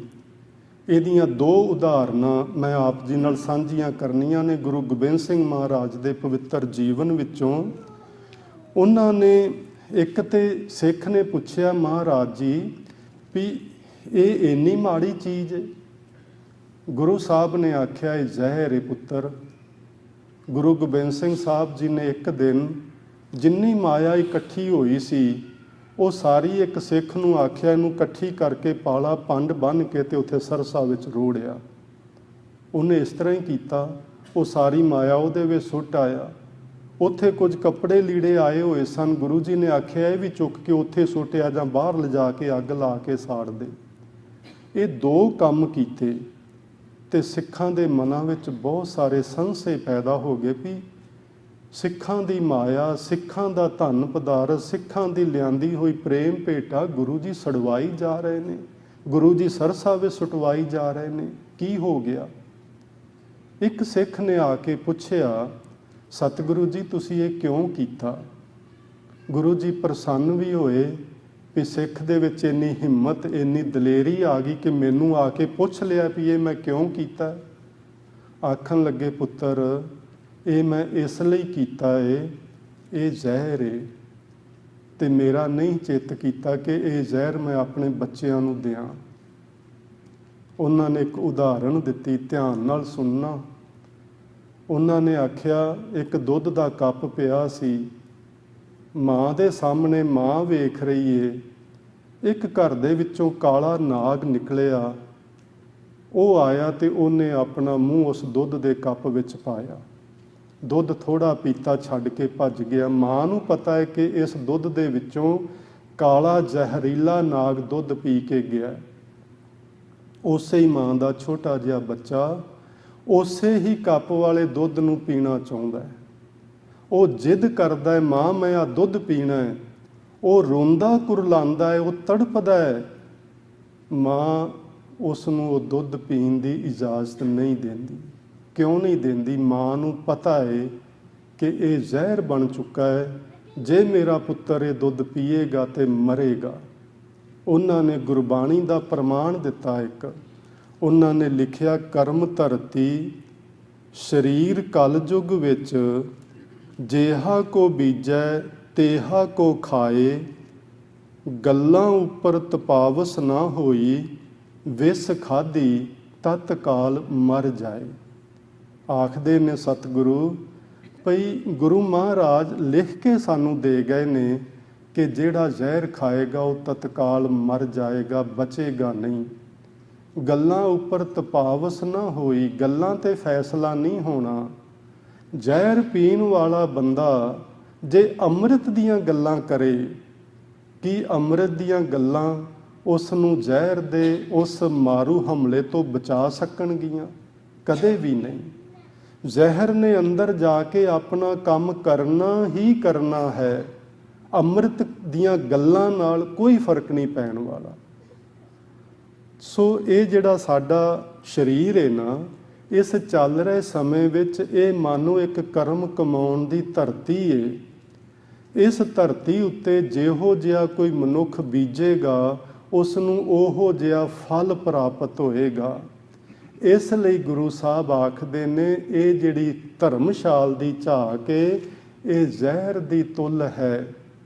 S1: ਇਹਦੀਆਂ ਦੋ ਉਦਾਹਰਨਾਂ ਮੈਂ ਆਪ ਜੀ ਨਾਲ ਸਾਂਝੀਆਂ ਕਰਨੀਆਂ ਨੇ ਗੁਰੂ ਗੋਬਿੰਦ ਸਿੰਘ ਮਹਾਰਾਜ ਦੇ ਪਵਿੱਤਰ ਜੀਵਨ ਵਿੱਚੋਂ। ਉਹਨਾਂ ਨੇ ਇੱਕ ਤੇ ਸਿੱਖ ਨੇ ਪੁੱਛਿਆ ਮਹਾਰਾਜ ਜੀ ਵੀ ਇਹ ਇੰਨੀ ਮਾੜੀ ਚੀਜ਼ ਹੈ? ਗੁਰੂ ਸਾਹਿਬ ਨੇ ਆਖਿਆ ਇਹ ਜ਼ਹਿਰ ਹੈ ਪੁੱਤਰ। ਗੁਰੂ ਗੋਬਿੰਦ ਸਿੰਘ ਸਾਹਿਬ ਜੀ ਨੇ ਇੱਕ ਦਿਨ ਜਿੰਨੀ ਮਾਇਆ ਇਕੱਠੀ ਹੋਈ ਸੀ ਉਹ ਸਾਰੀ ਇੱਕ ਸਿੱਖ ਨੂੰ ਆਖਿਆ ਇਹਨੂੰ ਇਕੱਠੀ ਕਰਕੇ ਪਾਲਾ ਪੰਡ ਬੰਨ੍ਹ ਕੇ ਤੇ ਉੱਥੇ ਸਰਸਾ ਵਿੱਚ ਰੋੜਿਆ। ਉਹਨੇ ਇਸ ਤਰ੍ਹਾਂ ਹੀ ਕੀਤਾ। ਉਹ ਸਾਰੀ ਮਾਇਆ ਉਹਦੇ ਵਿੱਚ ਸੁੱਟ ਆਇਆ। ਉੱਥੇ ਕੁਝ ਕੱਪੜੇ ਲੀੜੇ ਆਏ ਹੋਏ ਸਨ। ਗੁਰੂ ਜੀ ਨੇ ਆਖਿਆ ਇਹ ਵੀ ਚੁੱਕ ਕੇ ਉੱਥੇ ਸੁੱਟਿਆ ਜਾਂ ਬਾਹਰ ਲਿਜਾ ਕੇ ਅੱਗ ਲਾ ਕੇ ਸਾੜ ਦੇ। ਇਹ ਦੋ ਕੰਮ ਕੀਤੇ ਤੇ ਸਿੱਖਾਂ ਦੇ ਮਨਾਂ ਵਿੱਚ ਬਹੁਤ ਸਾਰੇ ਸੰਸ਼ੇ ਪੈਦਾ ਹੋ ਗਏ ਵੀ ਸਿੱਖਾਂ ਦੀ ਮਾਇਆ, ਸਿੱਖਾਂ ਦਾ ਧਨ ਪਦਾਰਥ, ਸਿੱਖਾਂ ਦੀ ਲਿਆਂਦੀ ਹੋਈ ਪ੍ਰੇਮ ਭੇਟਾ ਗੁਰੂ ਜੀ ਛੁਡਵਾਈ ਜਾ ਰਹੇ ਨੇ, ਗੁਰੂ ਜੀ ਸਰਸਾ ਵਿੱਚ ਸੁਟਵਾਈ ਜਾ ਰਹੇ ਨੇ। ਕੀ ਹੋ ਗਿਆ? ਇੱਕ ਸਿੱਖ ਨੇ ਆ ਕੇ ਪੁੱਛਿਆ, ਸਤਿਗੁਰੂ ਜੀ ਤੁਸੀਂ ਇਹ ਕਿਉਂ ਕੀਤਾ? ਗੁਰੂ ਜੀ ਪ੍ਰਸੰਨ ਵੀ ਹੋਏ ਵੀ ਸਿੱਖ ਦੇ ਵਿੱਚ ਇੰਨੀ ਹਿੰਮਤ, ਇੰਨੀ ਦਲੇਰੀ ਆ ਗਈ ਕਿ ਮੈਨੂੰ ਆ ਕੇ ਪੁੱਛ ਲਿਆ ਵੀ ਇਹ ਮੈਂ ਕਿਉਂ ਕੀਤਾ। ਆਖਣ ਲੱਗੇ, ਪੁੱਤਰ ਇਹ ਮੈਂ ਇਸ ਲਈ ਕੀਤਾ ਏ, ਇਹ ਜ਼ਹਿਰ ਏ ਤੇ ਮੇਰਾ ਨਹੀਂ ਚਿੱਤ ਕੀਤਾ ਕਿ ਇਹ ਜ਼ਹਿਰ ਮੈਂ ਆਪਣੇ ਬੱਚਿਆਂ ਨੂੰ ਦਿਆਂ। ਉਹਨਾਂ ਨੇ ਇੱਕ ਉਦਾਹਰਣ ਦਿੱਤੀ, ਧਿਆਨ ਨਾਲ ਸੁਣਨਾ। ਉਹਨਾਂ ਨੇ ਆਖਿਆ ਇੱਕ ਦੁੱਧ ਦਾ ਕੱਪ ਪਿਆ ਸੀ, ਮਾਂ ਦੇ ਸਾਹਮਣੇ ਮਾਂ ਵੇਖ ਰਹੀ ਏ, ਇੱਕ ਘਰ ਦੇ ਵਿੱਚੋਂ ਕਾਲਾ ਨਾਗ ਨਿਕਲਿਆ। ਉਹ ਆਇਆ ਤੇ ਉਹਨੇ ਆਪਣਾ ਮੂੰਹ ਉਸ ਦੁੱਧ ਦੇ ਕੱਪ ਵਿੱਚ ਪਾਇਆ। ਦੁੱਧ ਥੋੜਾ ਪੀਤਾ, ਛੱਡ ਕੇ ਭੱਜ ਗਿਆ। ਮਾਂ ਨੂੰ ਪਤਾ ਹੈ ਕਿ ਇਸ ਦੁੱਧ ਦੇ ਵਿੱਚੋਂ ਕਾਲਾ ਜ਼ਹਿਰੀਲਾ ਨਾਗ ਦੁੱਧ ਪੀ ਕੇ ਗਿਆ। ਉਸੇ ਹੀ ਮਾਂ ਦਾ ਛੋਟਾ ਜਿਹਾ ਬੱਚਾ ਉਸੇ ਹੀ ਕੱਪ ਵਾਲੇ ਦੁੱਧ ਨੂੰ ਪੀਣਾ ਚਾਹੁੰਦਾ ਹੈ। ਉਹ ਜਿੱਦ ਕਰਦਾ ਹੈ, ਮਾਂ ਮੈਂ ਆ ਦੁੱਧ ਪੀਣਾ ਹੈ। ਉਹ ਰੋਂਦਾ ਕੁਰਲਾਉਂਦਾ ਹੈ, ਉਹ ਤੜਪਦਾ ਹੈ। ਮਾਂ ਉਸ ਨੂੰ ਉਹ ਦੁੱਧ ਪੀਣ ਦੀ ਇਜਾਜ਼ਤ ਨਹੀਂ ਦਿੰਦੀ। ਕਿਉਂ ਨਹੀਂ ਦਿੰਦੀ? ਮਾਂ ਨੂੰ ਪਤਾ ਹੈ ਕਿ ਇਹ ਜ਼ਹਿਰ ਬਣ ਚੁੱਕਾ ਹੈ, ਜੇ ਮੇਰਾ ਪੁੱਤਰ ਇਹ ਦੁੱਧ ਪੀਏਗਾ ਤੇ ਮਰੇਗਾ। ਉਹਨਾਂ ਨੇ ਗੁਰਬਾਣੀ ਦਾ ਪ੍ਰਮਾਣ ਦਿੱਤਾ। ਇੱਕ ਉਹਨਾਂ ਨੇ ਲਿਖਿਆ, ਕਰਮ ਧਰਤੀ ਸਰੀਰ ਕਲਯੁਗ ਵਿੱਚ, ਜੇਹਾ ਕੋ ਬੀਜੈ ਤੇਹਾ ਕੋ ਖਾਏ, ਗੱਲਾਂ ਉੱਪਰ ਤਪਾਵਸ ਨਾ ਹੋਈ, ਵਿਸ ਖਾਧੀ ਤਤਕਾਲ ਮਰ ਜਾਏ। ਆਖਦੇ ਨੇ ਸਤਿਗੁਰੂ ਭਈ ਗੁਰੂ ਮਹਾਰਾਜ ਲਿਖ ਕੇ ਸਾਨੂੰ ਦੇ ਗਏ ਨੇ ਕਿ ਜਿਹੜਾ ਜ਼ਹਿਰ ਖਾਏਗਾ ਉਹ ਤਤਕਾਲ ਮਰ ਜਾਏਗਾ, ਬਚੇਗਾ ਨਹੀਂ। ਗੱਲਾਂ ਉੱਪਰ ਤਪਾਵਸ ਨਾ ਹੋਈ, ਗੱਲਾਂ ਤੇ ਫੈਸਲਾ ਨਹੀਂ ਹੋਣਾ। ਜ਼ਹਿਰ ਪੀਣ ਵਾਲਾ ਬੰਦਾ ਜੇ ਅੰਮ੍ਰਿਤ ਦੀਆਂ ਗੱਲਾਂ ਕਰੇ, ਕੀ ਅੰਮ੍ਰਿਤ ਦੀਆਂ ਗੱਲਾਂ ਉਸ ਨੂੰ ਜ਼ਹਿਰ ਦੇ ਉਸ ਮਾਰੂ ਹਮਲੇ ਤੋਂ ਬਚਾ ਸਕਣਗੀਆਂ? ਕਦੇ ਵੀ ਨਹੀਂ। ਜ਼ਹਿਰ ਨੇ ਅੰਦਰ ਜਾ ਕੇ ਆਪਣਾ ਕੰਮ ਕਰਨਾ ਹੀ ਕਰਨਾ ਹੈ। ਅੰਮ੍ਰਿਤ ਦੀਆਂ ਗੱਲਾਂ ਨਾਲ ਕੋਈ ਫਰਕ ਨਹੀਂ ਪੈਣ ਵਾਲਾ। ਸੋ ਇਹ ਜਿਹੜਾ ਸਾਡਾ ਸਰੀਰ ਹੈ ਨਾ, ਇਸ ਚੱਲ ਰਹੇ ਸਮੇਂ ਵਿੱਚ ਇਹ ਮਾਨੋ ਇੱਕ ਕਰਮ ਕਮਾਉਣ ਦੀ ਧਰਤੀ ਹੈ। ਇਸ ਧਰਤੀ ਉੱਤੇ ਜਿਹੋ ਜਿਹਾ ਕੋਈ ਮਨੁੱਖ ਬੀਜੇਗਾ ਉਸ ਨੂੰ ਉਹੋ ਜਿਹਾ ਫਲ ਪ੍ਰਾਪਤ ਹੋਏਗਾ। ਇਸ ਲਈ ਗੁਰੂ ਸਾਹਿਬ ਆਖਦੇ ਨੇ ਇਹ ਜਿਹੜੀ ਧਰਮਸ਼ਾਲ ਦੀ ਝਾਕ ਹੈ, ਇਹ ਜ਼ਹਿਰ ਦੀ ਤੁਲ ਹੈ,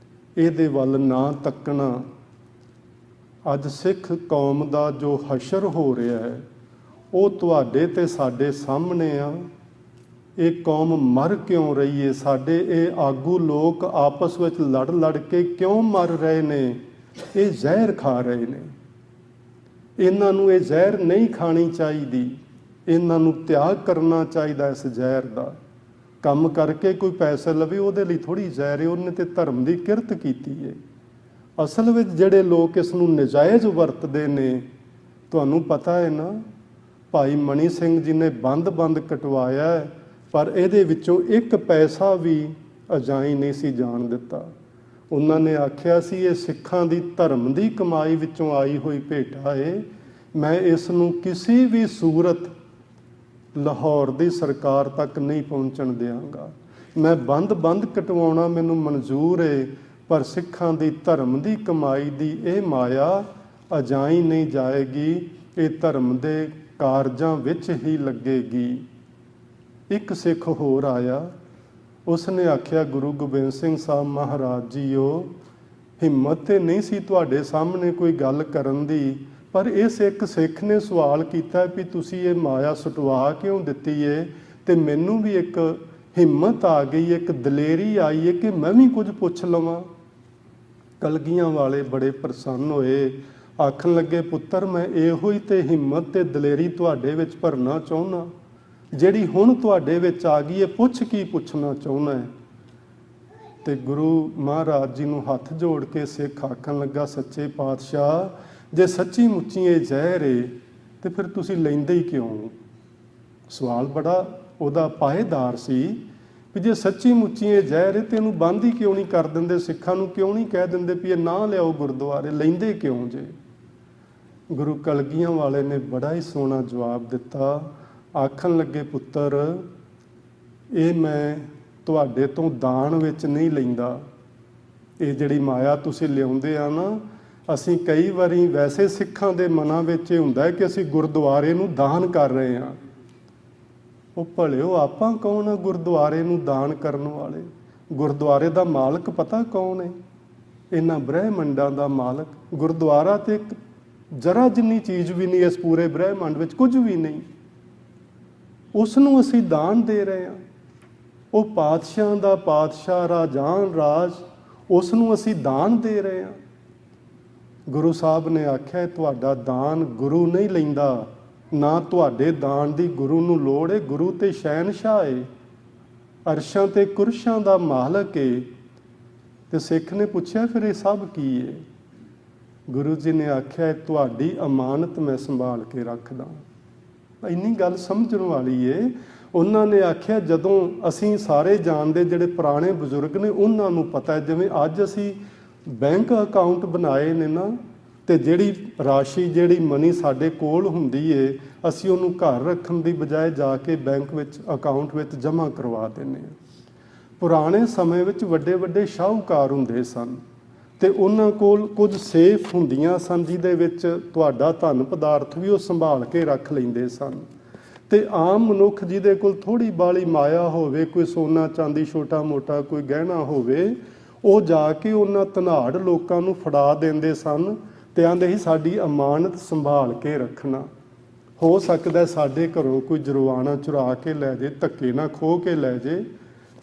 S1: ਇਹਦੇ ਵੱਲ ਨਾ ਤੱਕਣਾ। ਅੱਜ ਸਿੱਖ ਕੌਮ ਦਾ ਜੋ ਹਸ਼ਰ ਹੋ ਰਿਹਾ ਹੈ ਉਹ ਤੁਹਾਡੇ ਤੇ ਸਾਡੇ ਸਾਹਮਣੇ ਆ। ਇਹ ਕੌਮ ਮਰ ਕਿਉਂ ਰਹੀ ਹੈ? ਸਾਡੇ ਇਹ ਆਗੂ ਲੋਕ ਆਪਸ ਵਿੱਚ ਲੜ ਲੜ ਕੇ ਕਿਉਂ ਮਰ ਰਹੇ ਨੇ? ਇਹ ਜ਼ਹਿਰ ਖਾ ਰਹੇ ਨੇ। ਇਹਨਾਂ ਨੂੰ ਇਹ ਜ਼ਹਿਰ ਨਹੀਂ ਖਾਣੀ ਚਾਹੀਦੀ। ਇਹਨਾਂ ਨੂੰ ਤਿਆਗ ਕਰਨਾ ਚਾਹੀਦਾ ਇਸ ਜ਼ਹਿਰ ਦਾ। ਕੰਮ ਕਰਕੇ ਕੋਈ ਪੈਸੇ ਲਵੇ ਉਹਦੇ ਲਈ ਥੋੜ੍ਹੀ ਜ਼ਹਿਰ ਹੈ, ਉਹਨੇ ਤੇ ਧਰਮ ਦੀ ਕਿਰਤ ਕੀਤੀ ਹੈ। ਅਸਲ ਵਿੱਚ ਜਿਹੜੇ ਲੋਕ ਇਸ ਨੂੰ ਨਜਾਇਜ਼ ਵਰਤਦੇ ਨੇ, ਤੁਹਾਨੂੰ ਪਤਾ ਹੈ ਨਾ, ਭਾਈ ਮਣੀ ਸਿੰਘ ਜੀ ਨੇ ਬੰਦ ਕਟਵਾਇਆ ਪਰ ਇਹਦੇ ਵਿੱਚੋਂ ਇੱਕ ਪੈਸਾ ਵੀ ਅਜਾਈਂ ਨਹੀਂ ਸੀ ਜਾਣ ਦਿੱਤਾ। ਉਹਨਾਂ ਨੇ ਆਖਿਆ ਸੀ ਇਹ ਸਿੱਖਾਂ ਦੀ ਧਰਮ ਦੀ ਕਮਾਈ ਵਿੱਚੋਂ ਆਈ ਹੋਈ ਭੇਟਾ ਹੈ, ਮੈਂ ਇਸ ਨੂੰ ਕਿਸੇ ਵੀ ਸੂਰਤ ਲਾਹੌਰ ਦੀ ਸਰਕਾਰ ਤੱਕ ਨਹੀਂ ਪਹੁੰਚਣ ਦਿਆਂਗਾ। ਮੈਂ ਬੰਦ ਕਟਵਾਉਣਾ ਮੈਨੂੰ ਮਨਜ਼ੂਰ ਹੈ, ਪਰ ਸਿੱਖਾਂ ਦੀ ਧਰਮ ਦੀ ਕਮਾਈ ਦੀ ਇਹ ਮਾਇਆ ਅਜਾਈਂ ਨਹੀਂ ਜਾਏਗੀ, ਇਹ ਧਰਮ ਦੇ ਕਾਰਜਾਂ ਵਿੱਚ ਹੀ ਲੱਗੇਗੀ। ਇੱਕ ਸਿੱਖ ਹੋਰ ਆਇਆ, ਉਸਨੇ ਆਖਿਆ, ਗੁਰੂ ਗੋਬਿੰਦ ਸਿੰਘ ਸਾਹਿਬ ਮਹਾਰਾਜ ਜੀਓ, ਹਿੰਮਤ ਤੇ ਨਹੀਂ ਸੀ ਤੁਹਾਡੇ ਸਾਹਮਣੇ ਕੋਈ ਗੱਲ ਕਰਨ ਦੀ, ਪਰ ਇਸ ਇੱਕ ਸਿੱਖ ਨੇ ਸਵਾਲ ਕੀਤਾ ਵੀ ਤੁਸੀਂ ਇਹ ਮਾਇਆ ਸੁਟਵਾ ਕਿਉਂ ਦਿੱਤੀ ਏ, ਤੇ ਮੈਨੂੰ ਵੀ ਇੱਕ ਹਿੰਮਤ ਆ ਗਈ, ਇੱਕ ਦਲੇਰੀ ਆਈ ਹੈ ਕਿ ਮੈਂ ਵੀ ਕੁਝ ਪੁੱਛ ਲਵਾਂ। ਕਲਗੀਆਂ ਵਾਲੇ ਬੜੇ ਪ੍ਰਸੰਨ ਹੋਏ, ਆਖਣ ਲੱਗੇ, ਪੁੱਤਰ ਮੈਂ ਇਹੋ ਹੀ ਤੇ ਹਿੰਮਤ ਤੇ ਦਲੇਰੀ ਤੁਹਾਡੇ ਵਿੱਚ ਭਰਨਾ ਚਾਹੁੰਦਾ, ਜਿਹੜੀ ਹੁਣ ਤੁਹਾਡੇ ਵਿੱਚ ਆ ਗਈ ਹੈ। ਪੁੱਛ ਕੀ ਪੁੱਛਣਾ ਚਾਹੁੰਦਾ ਹੈ? ਤੇ ਗੁਰੂ ਮਹਾਰਾਜ ਜੀ ਨੂੰ ਹੱਥ ਜੋੜ ਕੇ ਸਿੱਖ ਆਖਣ ਲੱਗਾ, ਸੱਚੇ ਪਾਤਸ਼ਾਹ, ਜੇ ਸੱਚੀ ਮੁੱਚੀ ਇਹ ਜ਼ਹਿਰ ਏ ਤੇ ਫਿਰ ਤੁਸੀਂ ਲੈਂਦੇ ਹੀ ਕਿਉਂ? ਸਵਾਲ ਬੜਾ ਉਹਦਾ ਪਾਏਦਾਰ ਸੀ ਵੀ ਜੇ ਸੱਚੀ ਮੁੱਚੀ ਇਹ ਜ਼ਹਿਰ ਏ ਤੇ ਇਹਨੂੰ ਬੰਦ ਹੀ ਕਿਉਂ ਨਹੀਂ ਕਰ ਦਿੰਦੇ? ਸਿੱਖਾਂ ਨੂੰ ਕਿਉਂ ਨਹੀਂ ਕਹਿ ਦਿੰਦੇ ਵੀ ਇਹ ਨਾ ਲਿਆਓ ਗੁਰਦੁਆਰੇ, ਲੈਂਦੇ ਕਿਉਂ ਜੇ? ਗੁਰੂ ਕਲਗੀਆਂ ਵਾਲੇ ਨੇ ਬੜਾ ਹੀ ਸੋਹਣਾ ਜਵਾਬ ਦਿੱਤਾ। ਆਖਣ ਲੱਗੇ, ਪੁੱਤਰ ਇਹ ਮੈਂ ਤੁਹਾਡੇ ਤੋਂ ਦਾਨ ਵਿੱਚ ਨਹੀਂ ਲੈਂਦਾ। ਇਹ ਜਿਹੜੀ ਮਾਇਆ ਤੁਸੀਂ ਲਿਆਉਂਦੇ ਆ ਨਾ, ਅਸੀਂ ਕਈ ਵਾਰੀ ਵੈਸੇ ਸਿੱਖਾਂ ਦੇ ਮਨਾਂ ਵਿੱਚ ਇਹ ਹੁੰਦਾ ਹੈ ਕਿ ਅਸੀਂ ਗੁਰਦੁਆਰੇ ਨੂੰ ਦਾਨ ਕਰ ਰਹੇ ਹਾਂ। ਉਹ ਭਲਿਓ, ਆਪਾਂ ਕੌਣ ਆ ਗੁਰਦੁਆਰੇ ਨੂੰ ਦਾਨ ਕਰਨ ਵਾਲੇ? ਗੁਰਦੁਆਰੇ ਦਾ ਮਾਲਕ ਪਤਾ ਕੌਣ ਹੈ? ਇਹਨਾਂ ਬ੍ਰਹਿਮੰਡਾਂ ਦਾ ਮਾਲਕ। ਗੁਰਦੁਆਰਾ ਤੇ ਇੱਕ ਜਰਾ ਜਿੰਨੀ ਚੀਜ਼ ਵੀ ਨਹੀਂ, ਇਸ ਪੂਰੇ ਬ੍ਰਹਿਮੰਡ ਵਿੱਚ ਕੁਝ ਵੀ ਨਹੀਂ। ਉਸ ਨੂੰ ਅਸੀਂ ਦਾਨ ਦੇ ਰਹੇ ਹਾਂ। ਉਹ ਪਾਤਸ਼ਾਹਾਂ ਦਾ ਪਾਤਸ਼ਾਹ, ਰਾਜਾਨ ਰਾਜ, ਉਸ ਨੂੰ ਅਸੀਂ ਦਾਨ ਦੇ ਰਹੇ ਹਾਂ। ਗੁਰੂ ਸਾਹਿਬ ਨੇ ਆਖਿਆ, ਤੁਹਾਡਾ ਦਾਨ ਗੁਰੂ ਨਹੀਂ ਲੈਂਦਾ, ਨਾ ਤੁਹਾਡੇ ਦਾਨ ਦੀ ਗੁਰੂ ਨੂੰ ਲੋੜ ਹੈ। ਗੁਰੂ ਤੇ ਸ਼ਹਿਨਸ਼ਾਹ ਏ, ਅਰਸ਼ਾਂ ਤੇ ਕੁਰਸ਼ਾਂ ਦਾ ਮਾਲਕ ਏ। ਤੇ ਸਿੱਖ ਨੇ ਪੁੱਛਿਆ, ਫਿਰ ਇਹ ਸਭ ਕੀ ਏ? ਗੁਰੂ ਜੀ ਨੇ ਆਖਿਆ, ਤੁਹਾਡੀ ਅਮਾਨਤ ਮੈਂ ਸੰਭਾਲ ਕੇ ਰੱਖਦਾ। ਇੰਨੀ ਗੱਲ ਸਮਝਣ ਵਾਲੀ ਏ। ਉਹਨਾਂ ਨੇ ਆਖਿਆ, ਜਦੋਂ ਅਸੀਂ ਸਾਰੇ ਜਾਣਦੇ, ਜਿਹੜੇ ਪੁਰਾਣੇ ਬਜ਼ੁਰਗ ਨੇ ਉਹਨਾਂ ਨੂੰ ਪਤਾ ਹੈ, ਜਿਵੇਂ ਅੱਜ ਅਸੀਂ ਬੈਂਕ ਅਕਾਊਂਟ ਬਣਾਏ ਨੇ ਨਾ, ਤੇ ਜਿਹੜੀ ਰਾਸ਼ੀ, ਜਿਹੜੀ ਮਨੀ ਸਾਡੇ ਕੋਲ ਹੁੰਦੀ ਏ, ਅਸੀਂ ਉਹਨੂੰ ਘਰ ਰੱਖਣ ਦੀ ਬਜਾਏ ਜਾ ਕੇ ਬੈਂਕ ਵਿੱਚ ਅਕਾਊਂਟ ਵਿੱਚ ਜਮ੍ਹਾਂ ਕਰਵਾ ਦਿੰਦੇ ਹਾਂ। ਪੁਰਾਣੇ ਸਮੇਂ ਵਿੱਚ ਵੱਡੇ ਵੱਡੇ ਸ਼ਾਹੂਕਾਰ ਹੁੰਦੇ ਸਨ ਤੇ ਉਹਨਾਂ ਕੋਲ ਕੁਝ ਸੇਫ ਹੁੰਦੀਆਂ ਸਨ, ਜਿਹਦੇ ਵਿੱਚ ਤੁਹਾਡਾ ਧਨ ਪਦਾਰਥ ਵੀ ਉਹ ਸੰਭਾਲ ਕੇ ਰੱਖ ਲੈਂਦੇ ਸਨ। ਤੇ ਆਮ ਮਨੁੱਖ ਜਿਹਦੇ ਕੋਲ ਥੋੜੀ ਬਾਲੀ ਮਾਇਆ ਹੋਵੇ, ਕੋਈ ਸੋਨਾ ਚਾਂਦੀ ਛੋਟਾ ਮੋਟਾ ਕੋਈ ਗਹਿਣਾ ਹੋਵੇ, ਉਹ ਜਾ ਕੇ ਉਹਨਾਂ ਧਨਾੜ ਲੋਕਾਂ ਨੂੰ ਫੜਾ ਦਿੰਦੇ ਸਨ ਤੇ ਆਂਦੇ ਸੀ, ਸਾਡੀ ਅਮਾਨਤ ਸੰਭਾਲ ਕੇ ਰੱਖਣਾ। ਹੋ ਸਕਦਾ ਸਾਡੇ ਘਰੋਂ ਕੋਈ ਜਰਵਾਣਾ ਚੁਰਾ ਕੇ ਲੈ ਜੇ, ਧੱਕੇ ਨਾਲ ਖੋਹ ਕੇ ਲੈ ਜੇ,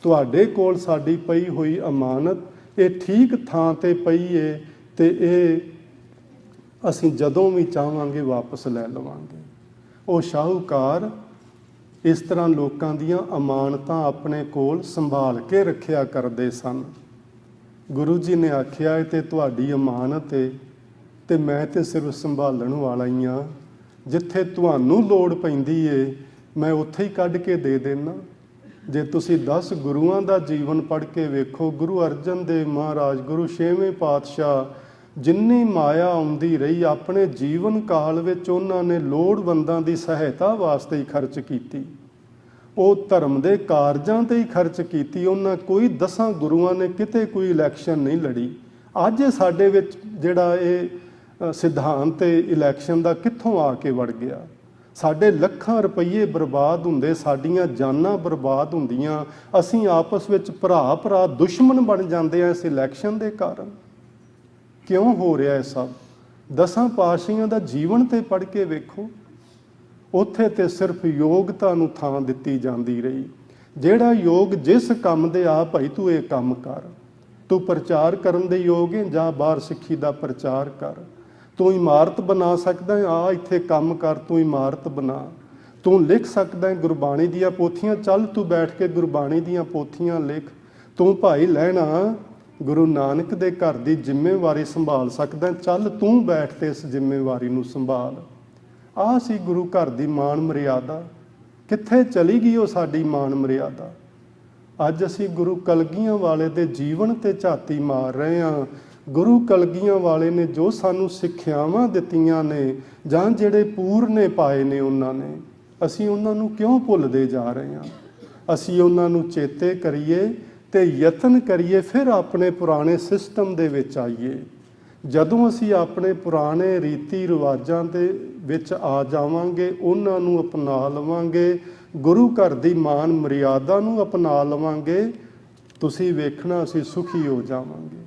S1: ਤੁਹਾਡੇ ਕੋਲ ਸਾਡੀ ਪਈ ਹੋਈ ਅਮਾਨਤ ਇਹ ਠੀਕ ਥਾਂ ਤੇ ਪਈ ਏ ਤੇ ਇਹ ਅਸੀਂ ਜਦੋਂ ਵੀ ਚਾਹਾਂਗੇ ਵਾਪਸ ਲੈ ਲਵਾਂਗੇ। ਉਹ ਸ਼ਾਹੂਕਾਰ ਇਸ ਤਰ੍ਹਾਂ ਲੋਕਾਂ ਦੀਆਂ ਅਮਾਨਤਾਂ ਆਪਣੇ ਕੋਲ ਸੰਭਾਲ ਕੇ ਰੱਖਿਆ ਕਰਦੇ ਸਨ। ਗੁਰੂ ਜੀ ਨੇ ਆਖਿਆ, ਇਹ ਤੇ ਤੁਹਾਡੀ ਅਮਾਨਤ ਏ ਤੇ ਮੈਂ ਤੇ ਸਿਰਫ ਸੰਭਾਲਣ ਵਾਲਾ ਹੀ ਹਾਂ। ਜਿੱਥੇ ਤੁਹਾਨੂੰ ਲੋੜ ਪੈਂਦੀ ਏ ਮੈਂ ਉੱਥੇ ਹੀ ਕੱਢ ਕੇ ਦੇ ਦੇਣਾ। ਜੇ ਤੁਸੀਂ 10 ਗੁਰੂਆਂ ਦਾ ਜੀਵਨ ਪੜ੍ਹ ਕੇ ਵੇਖੋ, ਗੁਰੂ ਅਰਜਨ ਦੇਵ ਮਹਾਰਾਜ, ਗੁਰੂ 6ਵੇਂ ਪਾਤਸ਼ਾਹ, ਜਿੰਨੀ ਮਾਇਆ ਆਉਂਦੀ ਰਹੀ ਆਪਣੇ ਜੀਵਨ ਕਾਲ ਵਿੱਚ ਉਹਨਾਂ ਨੇ ਲੋੜਵੰਦਾਂ ਦੀ ਸਹਾਇਤਾ ਵਾਸਤੇ ਹੀ ਖਰਚ ਕੀਤੀ। ਉਹ ਧਰਮ ਦੇ ਕਾਰਜਾਂ ਤੇ ਹੀ ਖਰਚ ਕੀਤੀ। ਉਹਨਾਂ ਕੋਈ 10 ਗੁਰੂਆਂ ਨੇ ਕਿਤੇ ਕੋਈ ਇਲੈਕਸ਼ਨ ਨਹੀਂ ਲੜੀ। ਅੱਜ ਸਾਡੇ ਵਿੱਚ ਜਿਹੜਾ ਇਹ ਸਿਧਾਂਤ ਇਲੈਕਸ਼ਨ ਦਾ ਕਿੱਥੋਂ ਆ ਕੇ ਵੜ ਗਿਆ? ਸਾਡੇ ਲੱਖਾਂ ਰੁਪਈਏ ਬਰਬਾਦ ਹੁੰਦੇ, ਸਾਡੀਆਂ ਜਾਨਾਂ ਬਰਬਾਦ ਹੁੰਦੀਆਂ, ਅਸੀਂ ਆਪਸ ਵਿੱਚ ਭਰਾ ਭਰਾ ਦੁਸ਼ਮਣ ਬਣ ਜਾਂਦੇ ਆ ਇਸ ਇਲੈਕਸ਼ਨ ਦੇ ਕਾਰਨ। ਕਿਉਂ ਹੋ ਰਿਹਾ ਇਹ ਸਭ? 10 ਪਾਤਸ਼ਾਹੀਆਂ ਦਾ ਜੀਵਨ ਤੇ ਪੜ੍ਹ ਕੇ ਵੇਖੋ, ਉੱਥੇ ਤੇ ਸਿਰਫ ਯੋਗਤਾ ਨੂੰ ਥਾਂ ਦਿੱਤੀ ਜਾਂਦੀ ਰਹੀ। ਜਿਹੜਾ ਯੋਗ ਜਿਸ ਕੰਮ ਦੇ ਆ, ਭਾਈ ਤੂੰ ਇਹ ਕੰਮ ਕਰ, ਤੂੰ ਪ੍ਰਚਾਰ ਕਰਨ ਦੇ ਯੋਗ ਹੈ, ਜਾਂ ਬਾਹਰ ਸਿੱਖੀ ਦਾ ਪ੍ਰਚਾਰ ਕਰ। ਤੂੰ ਇਮਾਰਤ ਬਣਾ ਸਕਦਾ, ਆ ਇੱਥੇ ਕੰਮ ਕਰ, ਤੂੰ ਇਮਾਰਤ ਬਣਾ। ਤੂੰ ਲਿਖ ਸਕਦਾ ਗੁਰਬਾਣੀ ਦੀਆਂ ਪੋਥੀਆਂ, ਚੱਲ ਤੂੰ ਬੈਠ ਕੇ ਗੁਰਬਾਣੀ ਦੀਆਂ ਪੋਥੀਆਂ ਲਿਖ। ਤੂੰ ਭਾਈ ਲਹਿਣਾ ਗੁਰੂ ਨਾਨਕ ਦੇ ਘਰ ਦੀ ਜ਼ਿੰਮੇਵਾਰੀ ਸੰਭਾਲ ਸਕਦਾ, ਚੱਲ ਤੂੰ ਬੈਠ ਤੇ ਇਸ ਜ਼ਿੰਮੇਵਾਰੀ ਨੂੰ ਸੰਭਾਲ। ਆਹ ਸੀ ਗੁਰੂ ਘਰ ਦੀ ਮਾਣ ਮਰਿਆਦਾ। ਕਿੱਥੇ ਚਲੀ ਗਈ ਉਹ ਸਾਡੀ ਮਾਣ ਮਰਿਆਦਾ? ਅੱਜ ਅਸੀਂ ਗੁਰੂ ਕਲਗੀਆਂ ਵਾਲੇ ਦੇ ਜੀਵਨ ਤੇ ਝਾਤੀ ਮਾਰ ਰਹੇ ਹਾਂ। ਗੁਰੂ ਕਲਗੀਆਂ ਵਾਲੇ ਨੇ ਜੋ ਸਾਨੂੰ ਸਿੱਖਿਆਵਾਂ ਦਿੱਤੀਆਂ ਨੇ, ਜਾਂ ਜਿਹੜੇ ਪੂਰਨੇ ਪਾਏ ਨੇ ਉਹਨਾਂ ਨੇ, ਅਸੀਂ ਉਹਨਾਂ ਨੂੰ ਕਿਉਂ ਭੁੱਲਦੇ ਜਾ ਰਹੇ ਹਾਂ? ਅਸੀਂ ਉਹਨਾਂ ਨੂੰ ਚੇਤੇ ਕਰੀਏ ਤੇ ਯਤਨ ਕਰੀਏ, ਫਿਰ ਆਪਣੇ ਪੁਰਾਣੇ ਸਿਸਟਮ ਦੇ ਵਿੱਚ ਆਈਏ। ਜਦੋਂ ਅਸੀਂ ਆਪਣੇ ਪੁਰਾਣੇ ਰੀਤੀ ਰਿਵਾਜਾਂ ਦੇ ਵਿੱਚ ਆ ਜਾਵਾਂਗੇ, ਉਹਨਾਂ ਨੂੰ ਅਪਣਾ ਲਵਾਂਗੇ, ਗੁਰੂ ਘਰ ਦੀ ਮਾਨ ਮਰਿਆਦਾ ਨੂੰ ਅਪਣਾ ਲਵਾਂਗੇ, ਤੁਸੀਂ ਵੇਖਣਾ ਅਸੀਂ ਸੁਖੀ ਹੋ ਜਾਵਾਂਗੇ।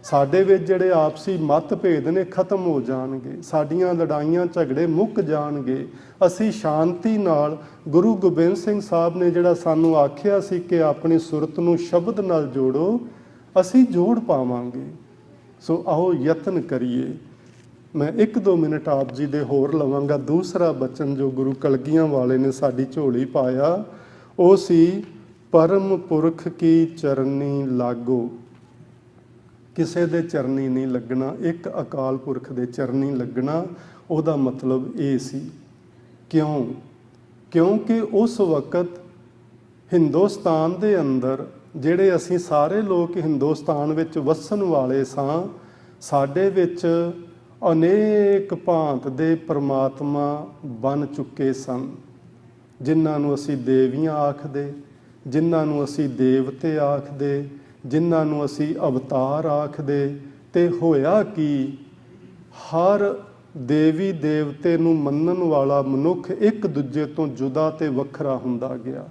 S1: ਸਾਡੇ ਵਿੱਚ ਜਿਹੜੇ ਆਪਸੀ ਮਤਭੇਦ ਨੇ ਖਤਮ ਹੋ ਜਾਣਗੇ, ਸਾਡੀਆਂ ਲੜਾਈਆਂ ਝਗੜੇ ਮੁੱਕ ਜਾਣਗੇ। ਅਸੀਂ ਸ਼ਾਂਤੀ ਨਾਲ, ਗੁਰੂ ਗੋਬਿੰਦ ਸਿੰਘ ਸਾਹਿਬ ਨੇ ਜਿਹੜਾ ਸਾਨੂੰ ਆਖਿਆ ਸੀ ਕਿ ਆਪਣੀ ਸੁਰਤ ਨੂੰ ਸ਼ਬਦ ਨਾਲ ਜੋੜੋ, ਅਸੀਂ ਜੋੜ ਪਾਵਾਂਗੇ। ਸੋ ਆਓ ਯਤਨ ਕਰੀਏ। ਮੈਂ 1-2 ਮਿੰਟ ਆਪ ਜੀ ਦੇ ਹੋਰ ਲਵਾਂਗਾ। ਦੂਸਰਾ ਬਚਨ ਜੋ ਗੁਰੂ ਕਲਗੀਆਂ ਵਾਲੇ ਨੇ ਸਾਡੀ ਝੋਲੀ ਪਾਇਆ ਉਹ ਸੀ, ਪਰਮ ਪੁਰਖ ਕੀ ਚਰਨੀ ਲਾਗੋ। ਕਿਸੇ ਦੇ ਚਰਨੀ ਨਹੀਂ ਲੱਗਣਾ, ਇੱਕ ਅਕਾਲ ਪੁਰਖ ਦੇ ਚਰਨੀ ਲੱਗਣਾ। ਉਹਦਾ ਮਤਲਬ ਇਹ ਸੀ। ਕਿਉਂ? ਕਿਉਂਕਿ ਉਸ ਵਕਤ ਹਿੰਦੁਸਤਾਨ ਦੇ ਅੰਦਰ ਜਿਹੜੇ ਅਸੀਂ ਸਾਰੇ ਲੋਕ ਹਿੰਦੁਸਤਾਨ ਵਿੱਚ ਵਸਣ ਵਾਲੇ ਸਾਂ, ਸਾਡੇ ਵਿੱਚ ਅਨੇਕ ਭਾਂਤ ਦੇ ਪਰਮਾਤਮਾ ਬਣ ਚੁੱਕੇ ਸਨ, ਜਿਨ੍ਹਾਂ ਨੂੰ ਅਸੀਂ ਦੇਵੀਆਂ ਆਖਦੇ, ਜਿਨ੍ਹਾਂ ਨੂੰ ਅਸੀਂ ਦੇਵਤੇ ਆਖਦੇ, ਜਿਨ੍ਹਾਂ ਨੂੰ ਅਸੀਂ ਅਵਤਾਰ ਆਖਦੇ। ਤੇ ਹੋਇਆ ਕਿ ਹਰ ਦੇਵੀ ਦੇਵਤੇ ਨੂੰ ਮੰਨਣ ਵਾਲਾ ਮਨੁੱਖ ਇੱਕ ਦੂਜੇ ਤੋਂ ਜੁਦਾ ਤੇ ਵੱਖਰਾ ਹੁੰਦਾ ਗਿਆ।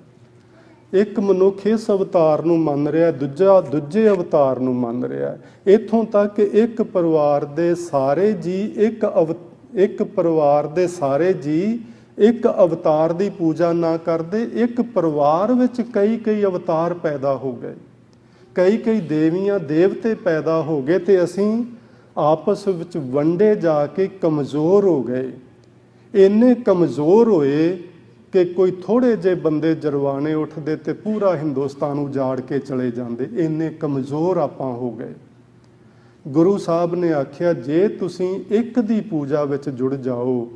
S1: ਇੱਕ ਮਨੁੱਖ ਇਸ ਅਵਤਾਰ ਨੂੰ ਮੰਨ ਰਿਹਾ, ਦੂਜਾ ਦੂਜੇ ਅਵਤਾਰ ਨੂੰ ਮੰਨ ਰਿਹਾ। ਇੱਥੋਂ ਤੱਕ ਇੱਕ ਪਰਿਵਾਰ ਦੇ ਸਾਰੇ ਜੀ ਇੱਕ ਪਰਿਵਾਰ ਦੇ ਸਾਰੇ ਜੀ ਇੱਕ ਅਵਤਾਰ ਦੀ ਪੂਜਾ ਨਾ ਕਰਦੇ। ਇੱਕ ਪਰਿਵਾਰ ਵਿੱਚ ਕਈ ਅਵਤਾਰ ਪੈਦਾ ਹੋ ਗਏ, ਕਈ ਦੇਵੀਆਂ ਦੇਵਤੇ ਪੈਦਾ ਹੋ ਗਏ ਤੇ ਅਸੀਂ ਆਪਸ ਵਿੱਚ ਵੰਡੇ ਜਾ ਕੇ ਕਮਜ਼ੋਰ ਹੋ ਗਏ। ਇੰਨੇ ਕਮਜ਼ੋਰ ਹੋਏ ਕਿ ਕੋਈ ਥੋੜੇ ਜਿਹੇ ਬੰਦੇ ਜਰਵਾਣੇ ਉੱਠਦੇ ਤੇ ਪੂਰਾ ਹਿੰਦੁਸਤਾਨ ਉਜਾੜ ਕੇ ਚਲੇ ਜਾਂਦੇ। ਇੰਨੇ ਕਮਜ਼ੋਰ ਆਪਾਂ ਹੋ ਗਏ। ਗੁਰੂ ਸਾਹਿਬ ਨੇ ਆਖਿਆ, ਜੇ ਤੁਸੀਂ ਇੱਕ ਦੀ ਪੂਜਾ ਵਿੱਚ ਜੁੜ ਜਾਓ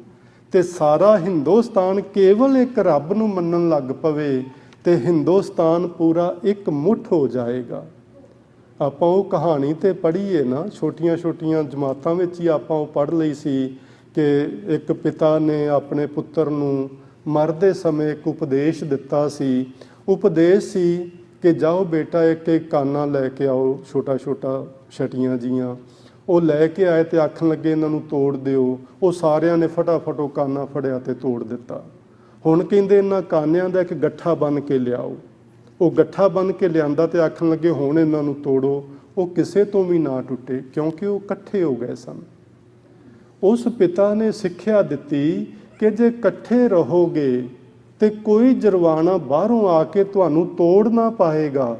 S1: ਤੇ ਸਾਰਾ ਹਿੰਦੁਸਤਾਨ ਕੇਵਲ ਇੱਕ ਰੱਬ ਨੂੰ ਮੰਨਣ ਲੱਗ ਪਵੇ ਤੇ ਹਿੰਦੁਸਤਾਨ ਪੂਰਾ ਇੱਕ ਮੁੱਠ ਹੋ ਜਾਏਗਾ। ਆਪਾਂ ਉਹ ਕਹਾਣੀ ਤੇ ਪੜ੍ਹੀਏ ਨਾ, ਛੋਟੀਆਂ ਜਮਾਤਾਂ ਵਿੱਚ ਹੀ ਆਪਾਂ ਉਹ ਪੜ੍ਹ ਲਈ ਸੀ ਕਿ ਇੱਕ ਪਿਤਾ ਨੇ ਆਪਣੇ ਪੁੱਤਰ ਨੂੰ ਮਰਦੇ ਸਮੇਂ ਇੱਕ ਉਪਦੇਸ਼ ਦਿੱਤਾ ਸੀ। ਉਪਦੇਸ਼ ਸੀ ਕਿ ਜਾਓ ਬੇਟਾ ਇੱਕ ਕਾਨਾ ਲੈ ਕੇ ਆਓ, ਛੋਟਾ ਛਟੀਆਂ ਜੀਆਂ। ਉਹ ਲੈ ਕੇ ਆਏ ਤੇ ਆਖਣ ਲੱਗੇ ਇਹਨਾਂ ਨੂੰ ਤੋੜ ਦਿਓ। ਉਹ ਸਾਰਿਆਂ ਨੇ ਫਟਾਫਟ ਉਹ ਕਾਨਾ ਫੜਿਆ ਤੇ ਤੋੜ ਦਿੱਤਾ। ਹੁਣ ਕਹਿੰਦੇ ਇਹਨਾਂ ਕਾਨਿਆਂ ਦਾ ਇੱਕ ਗੱਠਾ ਬੰਨ੍ਹ ਕੇ ਲਿਆਓ। ਉਹ ਗੱਠਾ ਬੰਨ੍ਹ ਕੇ ਲਿਆਂਦਾ ਤੇ ਆਖਣ ਲੱਗੇ ਹੁਣ ਇਹਨਾਂ ਨੂੰ ਤੋੜੋ। ਉਹ ਕਿਸੇ ਤੋਂ ਵੀ ਨਾ ਟੁੱਟੇ ਕਿਉਂਕਿ ਉਹ ਇਕੱਠੇ ਹੋ ਗਏ ਸਨ। ਉਸ ਪਿਤਾ ਨੇ ਸਿੱਖਿਆ ਦਿੱਤੀ ਕਿ ਜੇ ਇਕੱਠੇ ਰਹੋਗੇ ਤੇ ਕੋਈ ਜਰਵਾਣਾ ਬਾਹਰੋਂ ਆ ਕੇ ਤੁਹਾਨੂੰ ਤੋੜ ਨਾ ਪਾਏਗਾ।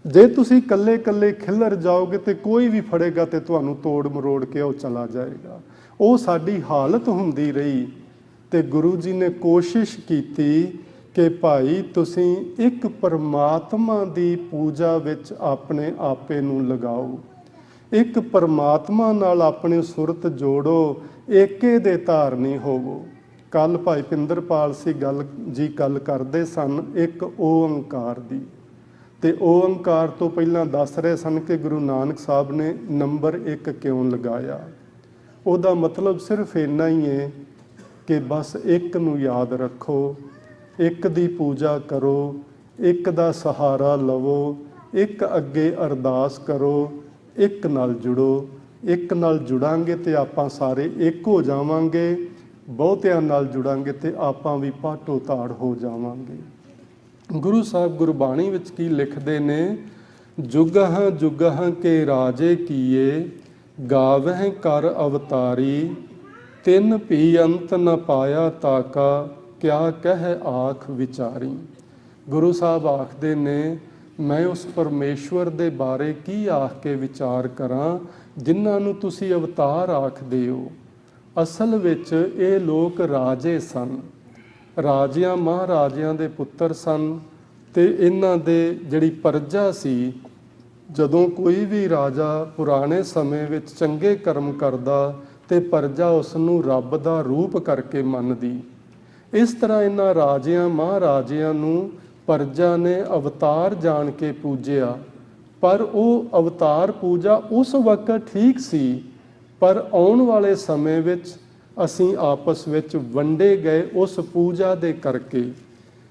S1: ਜੇ ਤੁਸੀਂ ਇਕੱਲੇ ਖਿੱਲਰ ਜਾਓਗੇ ਤੇ ਕੋਈ ਵੀ ਫੜੇਗਾ ਤੇ ਤੁਹਾਨੂੰ ਤੋੜ ਮਰੋੜ ਕੇ ਉਹ ਚਲਾ ਜਾਏਗਾ। ਉਹ ਸਾਡੀ ਹਾਲਤ ਹੁੰਦੀ ਰਹੀ ਤੇ ਗੁਰੂ ਜੀ ਨੇ ਕੋਸ਼ਿਸ਼ ਕੀਤੀ ਕਿ ਭਾਈ ਤੁਸੀਂ ਇੱਕ ਪਰਮਾਤਮਾ ਦੀ ਪੂਜਾ ਵਿੱਚ ਆਪਣੇ ਆਪੇ ਨੂੰ ਲਗਾਓ, ਇੱਕ ਪਰਮਾਤਮਾ ਨਾਲ ਆਪਣੀ ਸੁਰਤ ਜੋੜੋ, ਏਕੇ ਦੇ ਧਾਰਨੀ ਹੋਵੋ। ਕੱਲ ਭਾਈ ਪਿੰਦਰਪਾਲ ਸਿੰਘ ਗੱਲ ਕਰਦੇ ਸਨ ਇੱਕ ਓੰਕਾਰ ਦੀ, ਤੇ ਓੰਕਾਰ ਤੋਂ ਪਹਿਲਾਂ ਦੱਸ ਰਹੇ ਸਨ ਕਿ ਗੁਰੂ ਨਾਨਕ ਸਾਹਿਬ ਨੇ ਨੰਬਰ 1 ਕਿਉਂ ਲਗਾਇਆ। ਉਹਦਾ ਮਤਲਬ ਸਿਰਫ ਇੰਨਾ ਹੀ ਹੈ ਕਿ ਬਸ ਇੱਕ ਨੂੰ ਯਾਦ ਰੱਖੋ, ਇੱਕ ਦੀ ਪੂਜਾ ਕਰੋ, ਇੱਕ ਦਾ ਸਹਾਰਾ ਲਵੋ, ਇੱਕ ਅੱਗੇ ਅਰਦਾਸ ਕਰੋ, ਇੱਕ ਨਾਲ ਜੁੜੋ। ਇੱਕ ਨਾਲ ਜੁੜਾਂਗੇ ਤੇ ਆਪਾਂ ਸਾਰੇ ਇੱਕ ਹੋ ਜਾਵਾਂਗੇ, ਬਹੁਤਿਆਂ ਨਾਲ ਜੁੜਾਂਗੇ ਤੇ ਆਪਾਂ ਵੀ ਪਾਟੋ ਤਾੜ ਹੋ ਜਾਵਾਂਗੇ। ਗੁਰੂ ਸਾਹਿਬ ਗੁਰਬਾਣੀ ਵਿੱਚ ਕੀ ਲਿਖਦੇ ਨੇ? ਜੁਗਹ ਜੁਗਹ ਕੇ ਰਾਜੇ ਕੀਏ, ਗਾਵਹਿ ਕਰ ਅਵਤਾਰੀ, ਤਿੰਨ ਭੀ ਅੰਤ ਨ ਪਾਇਆ ਤਾਕਾ, ਕਿਆ ਕਹਿ ਆਖ ਵਿਚਾਰੀ। ਗੁਰੂ ਸਾਹਿਬ ਆਖਦੇ ਨੇ ਮੈਂ ਉਸ ਪਰਮੇਸ਼ਵਰ ਦੇ ਬਾਰੇ ਕੀ ਆਖ ਕੇ ਵਿਚਾਰ ਕਰਾਂ ਜਿਨ੍ਹਾਂ ਨੂੰ ਤੁਸੀਂ ਅਵਤਾਰ ਆਖਦੇ ਹੋ। ਅਸਲ ਵਿੱਚ ਇਹ ਲੋਕ ਰਾਜੇ ਸਨ, ਰਾਜਿਆਂ ਮਹਾਰਾਜਿਆਂ ਦੇ ਪੁੱਤਰ ਸਨ ਤੇ ਇਹਨਾਂ ਦੇ ਜਿਹੜੀ ਪਰਜਾ ਸੀ, ਜਦੋਂ ਕੋਈ ਵੀ ਰਾਜਾ ਪੁਰਾਣੇ ਸਮੇਂ ਵਿੱਚ ਚੰਗੇ ਕਰਮ ਕਰਦਾ ਤੇ ਪਰਜਾ ਉਸ ਨੂੰ ਰੱਬ ਦਾ ਰੂਪ ਕਰਕੇ ਮੰਨਦੀ। ਇਸ ਤਰ੍ਹਾਂ ਇਹਨਾਂ ਰਾਜਿਆਂ ਮਹਾਰਾਜਿਆਂ ਨੂੰ ਪਰਜਾ ਨੇ ਅਵਤਾਰ ਜਾਣ ਕੇ ਪੂਜਿਆ। ਪਰ ਉਹ ਅਵਤਾਰ ਪੂਜਾ ਉਸ ਵਕਤ ਠੀਕ ਸੀ, ਪਰ ਆਉਣ ਵਾਲੇ ਸਮੇਂ ਵਿੱਚ ਅਸੀਂ ਆਪਸ ਵਿੱਚ ਵੰਡੇ ਗਏ ਉਸ ਪੂਜਾ ਦੇ ਕਰਕੇ।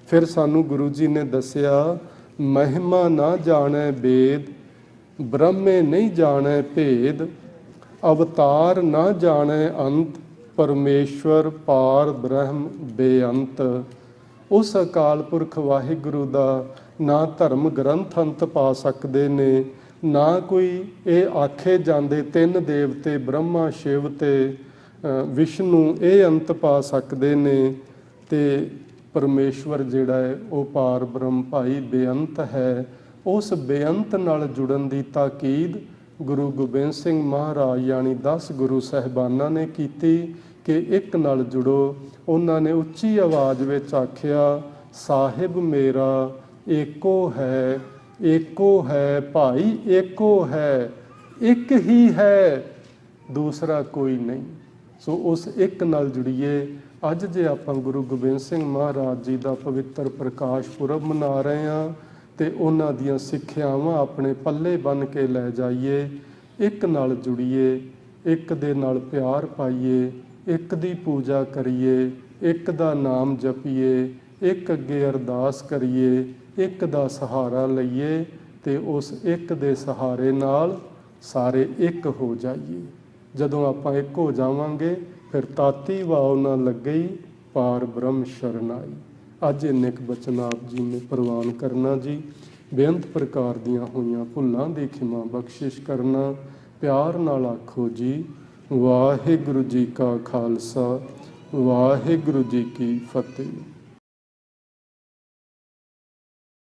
S1: ਫਿਰ ਸਾਨੂੰ ਗੁਰੂ ਜੀ ਨੇ ਦੱਸਿਆ, ਮਹਿਮਾ ਨਾ ਜਾਣੈ ਵੇਦ, ਬ੍ਰਹਮੇ ਨਹੀਂ ਜਾਣੈ ਭੇਦ, ਅਵਤਾਰ ਨਾ ਜਾਣੈ ਅੰਤ, ਪਰਮੇਸ਼ਵਰ ਪਾਰ ਬ੍ਰਹਮ ਬੇਅੰਤ। उस अकाल पुरख वाहिगुरु दा ना धर्म ग्रंथ अंत पा सकते ने, ना कोई ये आखे जाते तीन देवते ब्रह्मा शिव ते विष्णु ये अंत पा सकते ने। ते परमेश्वर जिहड़ा है वो पार ब्रह्म भाई बेअंत है। उस बेअंत नाल जुड़न की ताकीद गुरु गोबिंद सिंह महाराज यानी 10 गुरु साहिबाना ने की कि एक नाल जुड़ो। उन्होंने उच्ची आवाज़ में आख्या, साहिब मेरा एको है भाई एको है, एक ही है दूसरा कोई नहीं। सो उस एक नाल जुड़िए। अज जे आपां गुरु गोबिंद सिंह महाराज जी का पवित्र प्रकाश पुरब मना रहे हैं तो उन्हां दियां सिੱਖਿਆਵਾਂ अपने पल्ले बन के लै जाइए। एक नाल जुड़िए, एक दे नाल प्यार पाइए, एक दी पूजा करिए, एक दा नाम जपीए, एक अगे अरदास करिए, एक दा सहारा लईए ते उस एक दे सहारे नाल सारे एक हो जाइए। जदों आपां एक हो जावांगे फिर ताती वाव ना लगे पार ब्रह्म शरनाई। अज इन्ने क बचन आप जी ने प्रवान करना जी। बेअंत प्रकार दियां होईयां भुल्लां दी खिमा बख्शिश करना। प्यार नाल आखो जी वाहिगुरु जी का खालसा वाहिगुरु जी की फतेह।